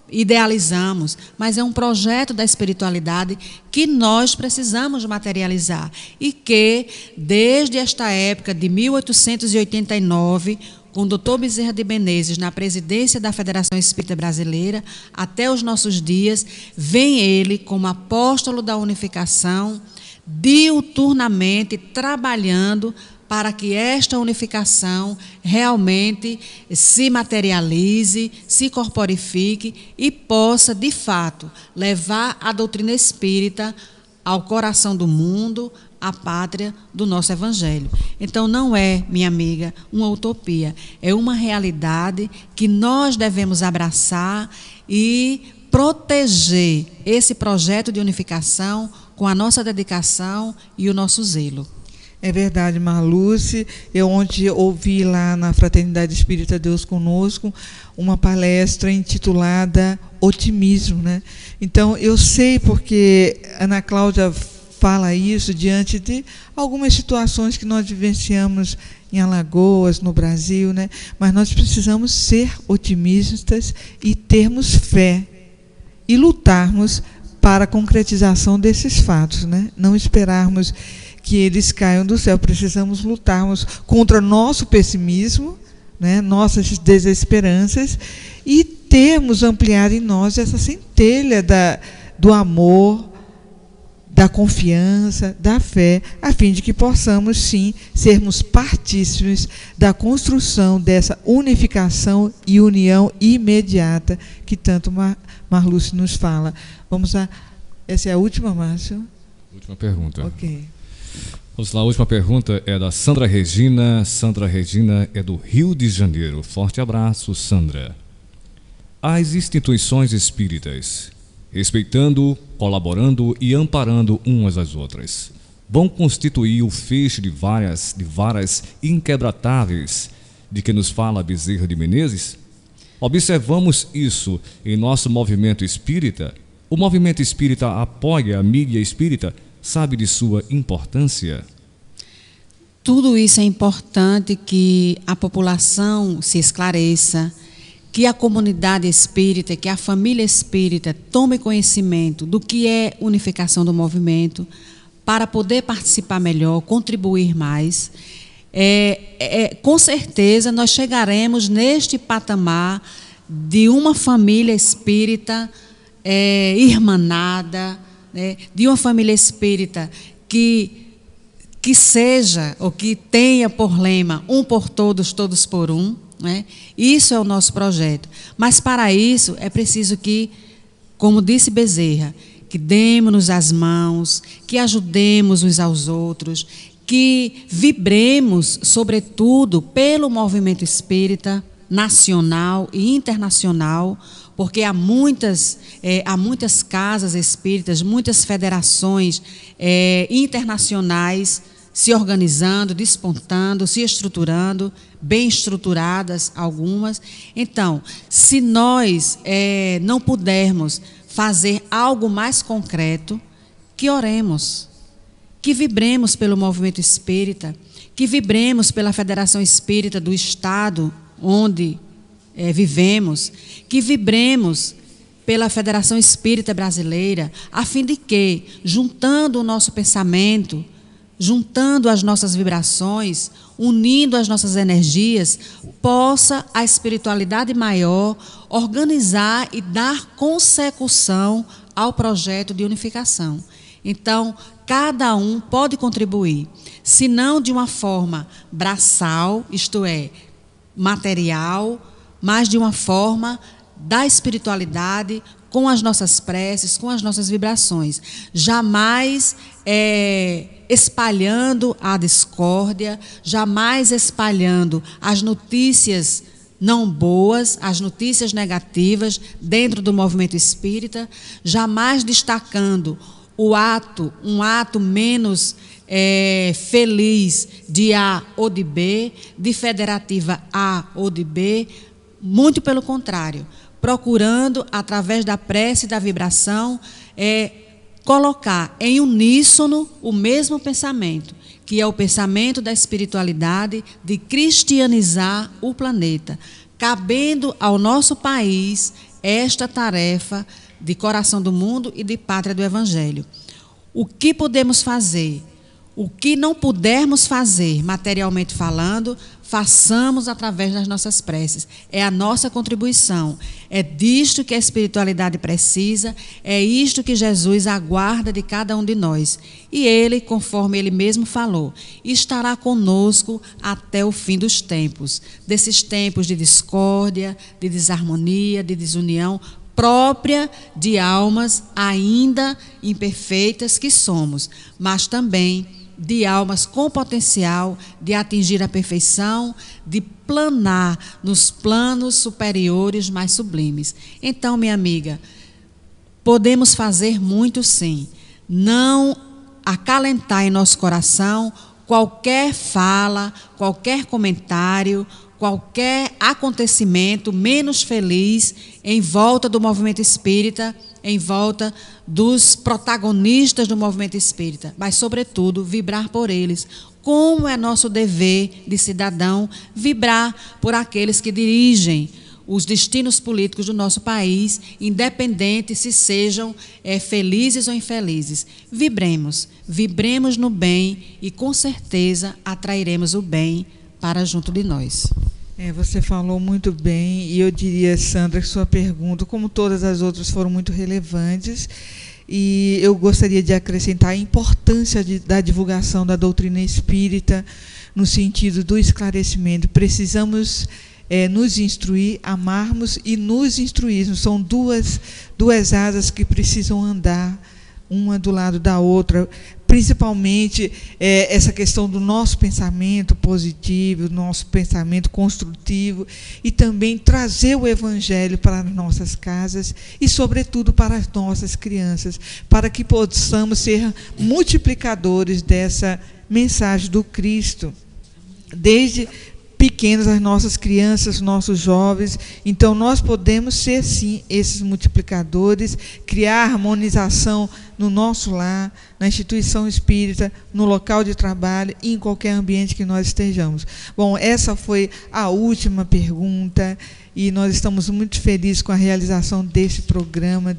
idealizamos, mas é um projeto da espiritualidade que nós precisamos materializar e que, desde esta época de 1889, com o Dr. Bezerra de Menezes na presidência da Federação Espírita Brasileira, até os nossos dias, vem ele como apóstolo da unificação, diuturnamente trabalhando para que esta unificação realmente se materialize, se corporifique e possa, de fato, levar a doutrina espírita ao coração do mundo, à pátria do nosso Evangelho. Então, não é, minha amiga, uma utopia, é uma realidade que nós devemos abraçar e proteger esse projeto de unificação com a nossa dedicação e o nosso zelo.
É verdade, Marluce. Eu ontem ouvi lá na Fraternidade Espírita Deus Conosco uma palestra intitulada Otimismo, né? Então, eu sei porque Ana Cláudia fala isso diante de algumas situações que nós vivenciamos em Alagoas, no Brasil, né? Mas nós precisamos ser otimistas e termos fé e lutarmos para a concretização desses fatos, né? Não esperarmos que eles caiam do céu. Precisamos lutarmos contra nosso pessimismo, né, nossas desesperanças, e termos, ampliar em nós essa centelha do amor, da confiança, da fé, a fim de que possamos, sim, sermos partícipes da construção dessa unificação e união imediata que tanto Marluce nos fala. Vamos lá. Essa é a última, Márcio?
Última pergunta.
Ok.
Vamos lá, a última pergunta é da Sandra Regina. Sandra Regina é do Rio de Janeiro. Forte abraço, Sandra. As instituições espíritas, respeitando, colaborando e amparando umas às outras, vão constituir o feixe de varas inquebrantáveis de que nos fala Bezerra de Menezes? Observamos isso em nosso movimento espírita. O movimento espírita apoia a mídia espírita, sabe de sua importância?
Tudo isso é importante que a população se esclareça, que a comunidade espírita, que a família espírita tome conhecimento do que é unificação do movimento, para poder participar melhor, contribuir mais. Com certeza nós chegaremos neste patamar de uma família espírita irmanada, de uma família espírita que seja, ou que tenha por lema, um por todos, todos por um, né? Isso é o nosso projeto. Mas para isso é preciso que, como disse Bezerra, que demos-nos as mãos, que ajudemos uns aos outros, que vibremos, sobretudo, pelo movimento espírita nacional e internacional, porque há muitas casas espíritas, muitas federações internacionais se organizando, despontando, se estruturando, bem estruturadas algumas. Então, se nós não pudermos fazer algo mais concreto, que oremos, que vibremos pelo movimento espírita, que vibremos pela Federação Espírita do Estado onde vivemos, que vibremos pela Federação Espírita Brasileira, a fim de que, juntando o nosso pensamento, juntando as nossas vibrações, unindo as nossas energias, possa a espiritualidade maior organizar e dar consecução ao projeto de unificação. Então, cada um pode contribuir, se não de uma forma braçal, isto é, material, mas de uma forma da espiritualidade, com as nossas preces, com as nossas vibrações. Jamais espalhando a discórdia, jamais espalhando as notícias não boas, as notícias negativas dentro do movimento espírita, jamais destacando um ato menos feliz de A ou de B, de federativa A ou de B, muito pelo contrário, procurando, através da prece e da vibração, colocar em uníssono o mesmo pensamento, que é o pensamento da espiritualidade, de cristianizar o planeta, cabendo ao nosso país esta tarefa de coração do mundo e de pátria do Evangelho. O que podemos fazer? O que não pudermos fazer, materialmente falando, façamos através das nossas preces. É a nossa contribuição. É disto que a espiritualidade precisa, é isto que Jesus aguarda de cada um de nós. E Ele, conforme Ele mesmo falou, estará conosco até o fim dos tempos. Desses tempos de discórdia, de desarmonia, de desunião, própria de almas ainda imperfeitas que somos, mas também de almas com potencial de atingir a perfeição, de planar nos planos superiores mais sublimes. Então, minha amiga, podemos fazer muito sim. Não acalentar em nosso coração qualquer fala, qualquer comentário, qualquer acontecimento menos feliz em volta do movimento espírita, em volta dos protagonistas do movimento espírita, mas, sobretudo, vibrar por eles. Como é nosso dever de cidadão vibrar por aqueles que dirigem os destinos políticos do nosso país, independente se sejam felizes ou infelizes. Vibremos no bem e, com certeza, atrairemos o bem para junto de nós.
Você falou muito bem, e eu diria, Sandra, que sua pergunta, como todas as outras, foram muito relevantes, e eu gostaria de acrescentar a importância da divulgação da doutrina espírita no sentido do esclarecimento. Precisamos nos instruir, amarmos e nos instruirmos. São duas asas que precisam andar uma do lado da outra, principalmente essa questão do nosso pensamento positivo, do nosso pensamento construtivo, e também trazer o Evangelho para as nossas casas e, sobretudo, para as nossas crianças, para que possamos ser multiplicadores dessa mensagem do Cristo, desde pequenos, as nossas crianças, nossos jovens. Então, nós podemos ser, sim, esses multiplicadores, criar harmonização no nosso lar, na instituição espírita, no local de trabalho e em qualquer ambiente que nós estejamos. Bom, essa foi a última pergunta, e nós estamos muito felizes com a realização desse programa,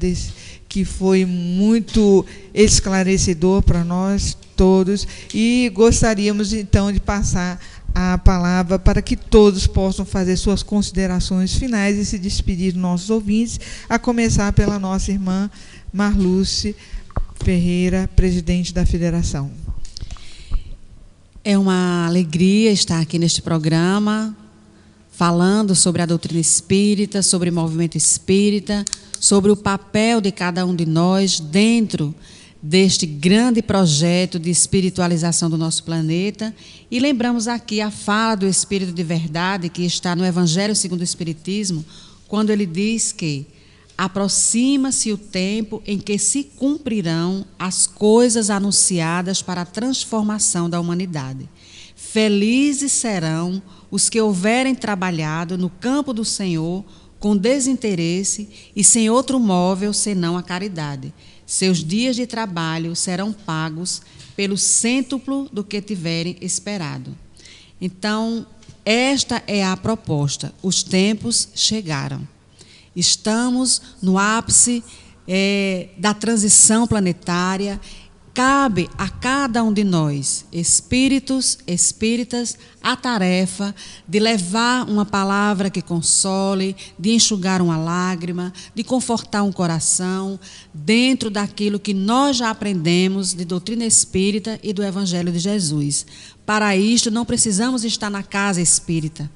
que foi muito esclarecedor para nós todos, e gostaríamos, então, de passar a palavra para que todos possam fazer suas considerações finais e se despedir dos nossos ouvintes, a começar pela nossa irmã Marluce Ferreira, presidente da Federação.
É uma alegria estar aqui neste programa, falando sobre a doutrina espírita, sobre o movimento espírita, sobre o papel de cada um de nós dentro deste grande projeto de espiritualização do nosso planeta. E lembramos aqui a fala do Espírito de Verdade, que está no Evangelho segundo o Espiritismo, quando ele diz que aproxima-se o tempo em que se cumprirão as coisas anunciadas para a transformação da humanidade. Felizes serão os que houverem trabalhado no campo do Senhor com desinteresse e sem outro móvel senão a caridade. Seus dias de trabalho serão pagos pelo cêntuplo do que tiverem esperado. Então, esta é a proposta. Os tempos chegaram. Estamos no ápice da transição planetária. Cabe a cada um de nós, espíritos, espíritas, a tarefa de levar uma palavra que console, de enxugar uma lágrima, de confortar um coração, dentro daquilo que nós já aprendemos de doutrina espírita e do Evangelho de Jesus. Para isto, não precisamos estar na casa espírita.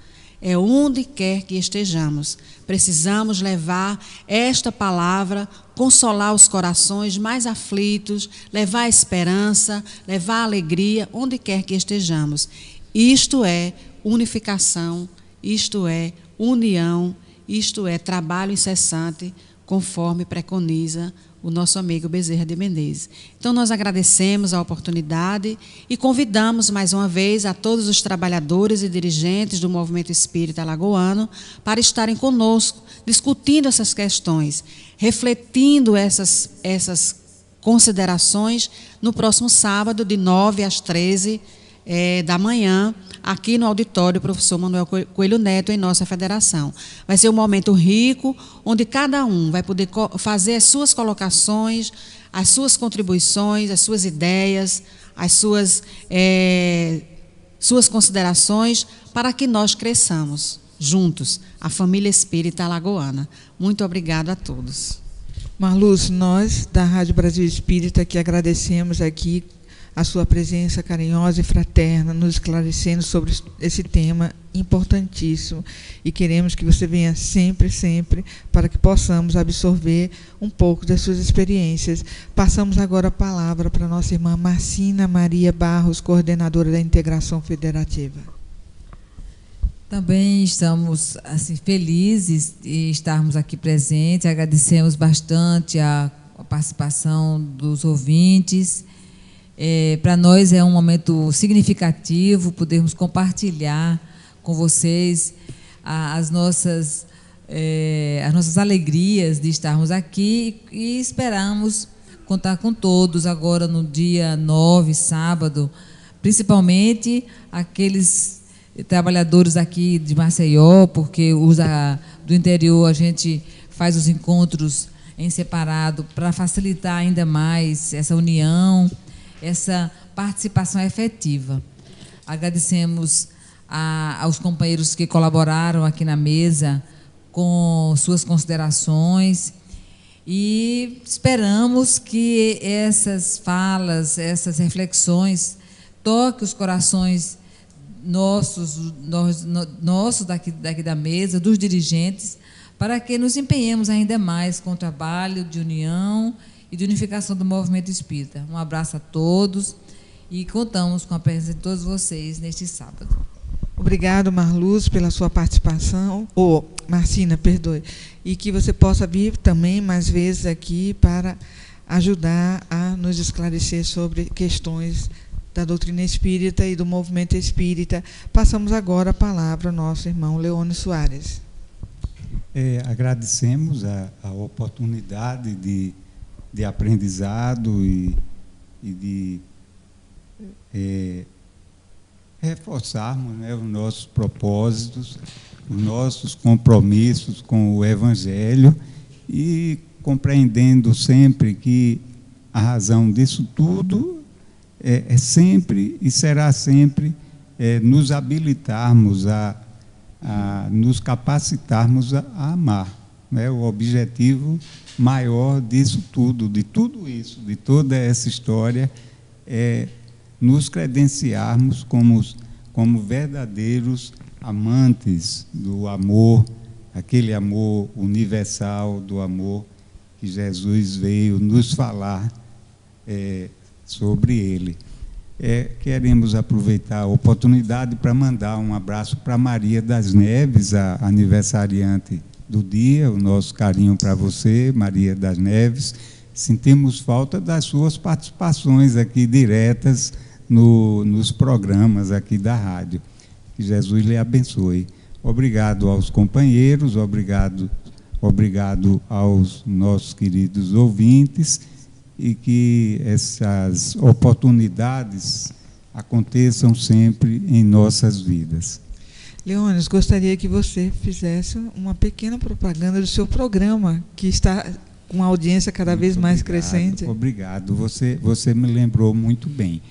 É onde quer que estejamos. Precisamos levar esta palavra, consolar os corações mais aflitos, levar a esperança, levar a alegria, onde quer que estejamos. Isto é unificação, isto é união, isto é trabalho incessante, conforme preconiza o nosso amigo Bezerra de Menezes. Então, nós agradecemos a oportunidade e convidamos mais uma vez a todos os trabalhadores e dirigentes do movimento espírita alagoano para estarem conosco, discutindo essas questões, refletindo essas considerações no próximo sábado, de 9 às 13, da manhã, aqui no auditório professor Manuel Coelho Neto, em nossa federação. Vai ser um momento rico, onde cada um vai poder fazer as suas colocações, as suas contribuições, as suas ideias, as suas considerações, para que nós cresçamos juntos, a família espírita alagoana. Muito obrigado a todos.
Marluce, nós da Rádio Brasil Espírita que agradecemos aqui a sua presença carinhosa e fraterna, nos esclarecendo sobre esse tema importantíssimo, e queremos que você venha sempre, sempre, para que possamos absorver um pouco das suas experiências. Passamos agora a palavra para a nossa irmã Marcina Maria Barros, coordenadora da Integração Federativa.
Também estamos assim, felizes de estarmos aqui presentes, agradecemos bastante a participação dos ouvintes. Para nós é um momento significativo podermos compartilhar com vocês as nossas alegrias de estarmos aqui, e esperamos contar com todos agora no dia 9, sábado, principalmente aqueles trabalhadores aqui de Maceió, porque do interior a gente faz os encontros em separado para facilitar ainda mais essa união, essa participação efetiva. Agradecemos aos companheiros que colaboraram aqui na mesa com suas considerações, e esperamos que essas falas, essas reflexões toquem os corações nossos daqui da mesa, dos dirigentes, para que nos empenhemos ainda mais com o trabalho de união e de unificação do movimento espírita. Um abraço a todos e contamos com a presença de todos vocês neste sábado.
Obrigado, Marluce, pela sua participação. Marcina, perdoe. E que você possa vir também mais vezes aqui para ajudar a nos esclarecer sobre questões da doutrina espírita e do movimento espírita. Passamos agora a palavra ao nosso irmão Leônio Soares.
Agradecemos a oportunidade de aprendizado e de reforçarmos, né, os nossos propósitos, os nossos compromissos com o Evangelho, e compreendendo sempre que a razão disso tudo é sempre e será sempre nos habilitarmos nos capacitarmos a amar, né? O objetivo maior disso tudo, de tudo isso, de toda essa história, é nos credenciarmos como verdadeiros amantes do amor, aquele amor universal, do amor que Jesus veio nos falar sobre ele. Queremos aproveitar a oportunidade para mandar um abraço para Maria das Neves, a aniversariante do dia. O nosso carinho para você, Maria das Neves. Sentimos falta das suas participações aqui diretas nos programas aqui da rádio. Que Jesus lhe abençoe. Obrigado aos companheiros, obrigado aos nossos queridos ouvintes, e que essas oportunidades aconteçam sempre em nossas vidas.
Leônidas, gostaria que você fizesse uma pequena propaganda do seu programa, que está com uma audiência cada vez mais crescente.
Obrigado, você me lembrou muito bem.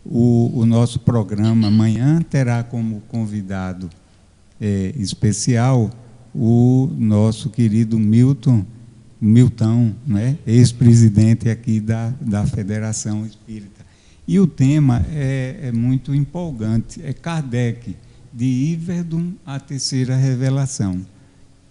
O nosso programa amanhã terá como convidado especial o nosso querido Milton, né, ex-presidente aqui da Federação Espírita. E o tema é muito empolgante, é Kardec, de Yverdon à Terceira Revelação.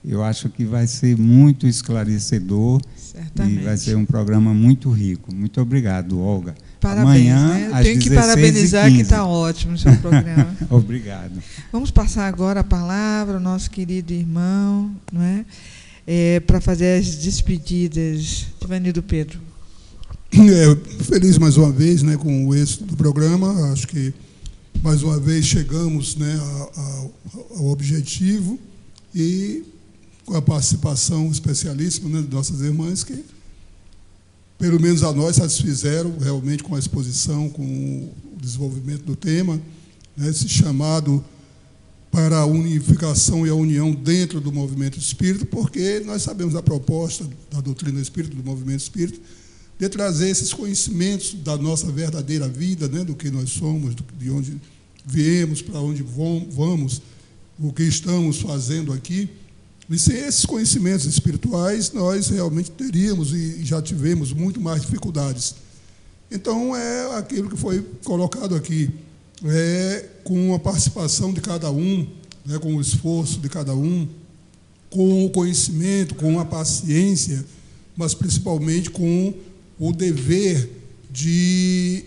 Eu acho que vai ser muito esclarecedor. Certamente. E vai ser um programa muito rico. Muito obrigado, Olga.
Parabéns,
amanhã,
né?
às 16h15.
Tenho que parabenizar que está ótimo o seu programa.
Obrigado.
Vamos passar agora a palavra ao nosso querido irmão, não é? Para fazer as despedidas. Divanildo Pedro.
Feliz mais uma vez, né, com o êxito do programa. Acho que mais uma vez chegamos, né, ao objetivo, e com a participação especialíssima, né, de nossas irmãs, que pelo menos a nós, satisfizeram realmente com a exposição, com o desenvolvimento do tema, né, esse chamado para a unificação e a união dentro do movimento espírita, porque nós sabemos a proposta da doutrina espírita, do movimento espírita, de trazer esses conhecimentos da nossa verdadeira vida, né, do que nós somos, de onde viemos, para onde vamos, o que estamos fazendo aqui. E sem esses conhecimentos espirituais, nós realmente teríamos e já tivemos muito mais dificuldades. Então, é aquilo que foi colocado aqui, com a participação de cada um, né, com o esforço de cada um, com o conhecimento, com a paciência, mas principalmente com o dever de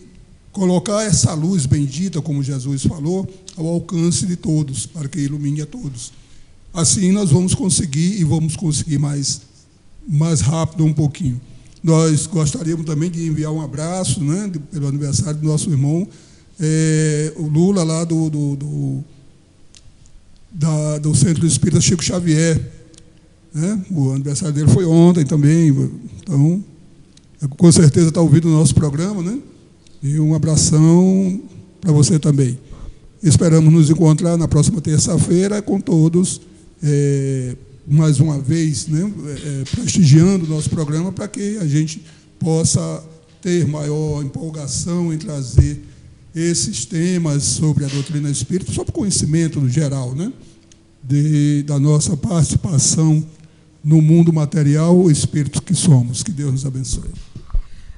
colocar essa luz bendita, como Jesus falou, ao alcance de todos, para que ilumine a todos. Assim nós vamos conseguir, e vamos conseguir mais rápido um pouquinho. Nós gostaríamos também de enviar um abraço, né, pelo aniversário do nosso irmão, o Lula, lá do Centro Espírita Chico Xavier, né? O aniversário dele foi ontem também, então, com certeza está ouvindo o nosso programa, né? E um abração para você também. Esperamos nos encontrar na próxima terça-feira com todos, mais uma vez, né, prestigiando o nosso programa, para que a gente possa ter maior empolgação em trazer esses temas sobre a doutrina espírita, só para conhecimento no geral, né, da nossa participação no mundo material, o espírito que somos. Que Deus nos abençoe.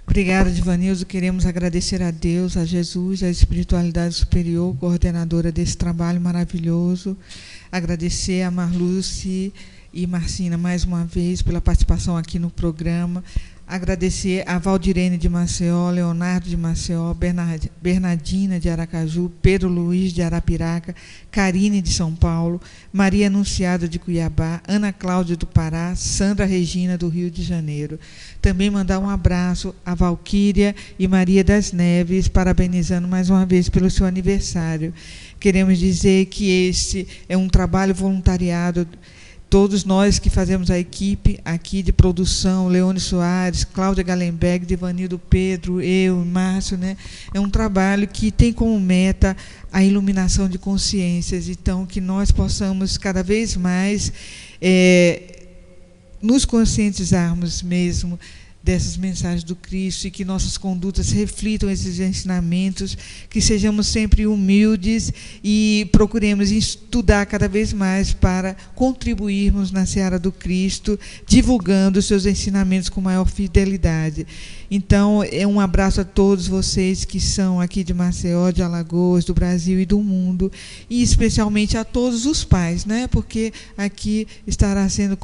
Obrigada, Divanildo. Queremos agradecer a Deus, a Jesus, a espiritualidade superior, coordenadora desse trabalho maravilhoso. Agradecer a Marluce e Marcina mais uma vez pela participação aqui no programa. Agradecer a Valdirene de Maceió, Leonardo de Maceió, Bernardina de Aracaju, Pedro Luiz de Arapiraca, Karine de São Paulo, Maria Anunciada de Cuiabá, Ana Cláudia do Pará, Sandra Regina do Rio de Janeiro. Também mandar um abraço a Valquíria e Maria das Neves, parabenizando mais uma vez pelo seu aniversário. Queremos dizer que este é um trabalho voluntariado. Todos nós que fazemos a equipe aqui de produção, Leone Soares, Cláudia Galenberg, Divanildo Pedro, eu, Márcio, né? É um trabalho que tem como meta a iluminação de consciências. Então, que nós possamos cada vez mais nos conscientizarmos mesmo dessas mensagens do Cristo, e que nossas condutas reflitam esses ensinamentos, que sejamos sempre humildes e procuremos estudar cada vez mais para contribuirmos na seara do Cristo, divulgando os seus ensinamentos com maior fidelidade. Então, um abraço a todos vocês que são aqui de Maceió, de Alagoas, do Brasil e do mundo, e especialmente a todos os pais, né? Porque aqui estará sendo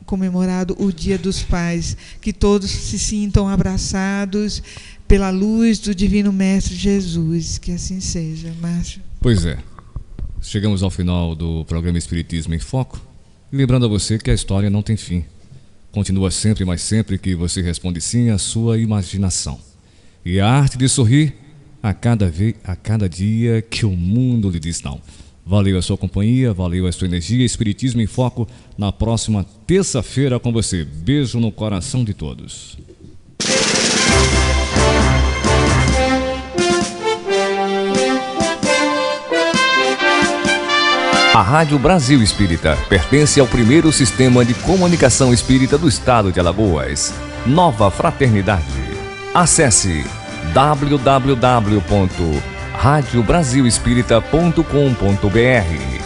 comemorado o Dia dos Pais. Que todos se sintam abraçados pela luz do Divino Mestre Jesus. Que assim seja. Márcio.
Pois é. Chegamos ao final do programa Espiritismo em Foco. E lembrando a você que a história não tem fim. Continua sempre, mas sempre que você responde sim à sua imaginação. E a arte de sorrir a cada dia que o mundo lhe diz não. Valeu a sua companhia, valeu a sua energia. Espiritismo em Foco na próxima terça-feira com você. Beijo no coração de todos.
A Rádio Brasil Espírita pertence ao primeiro sistema de comunicação espírita do estado de Alagoas. Nova Fraternidade. Acesse www.radiobrasilespírita.com.br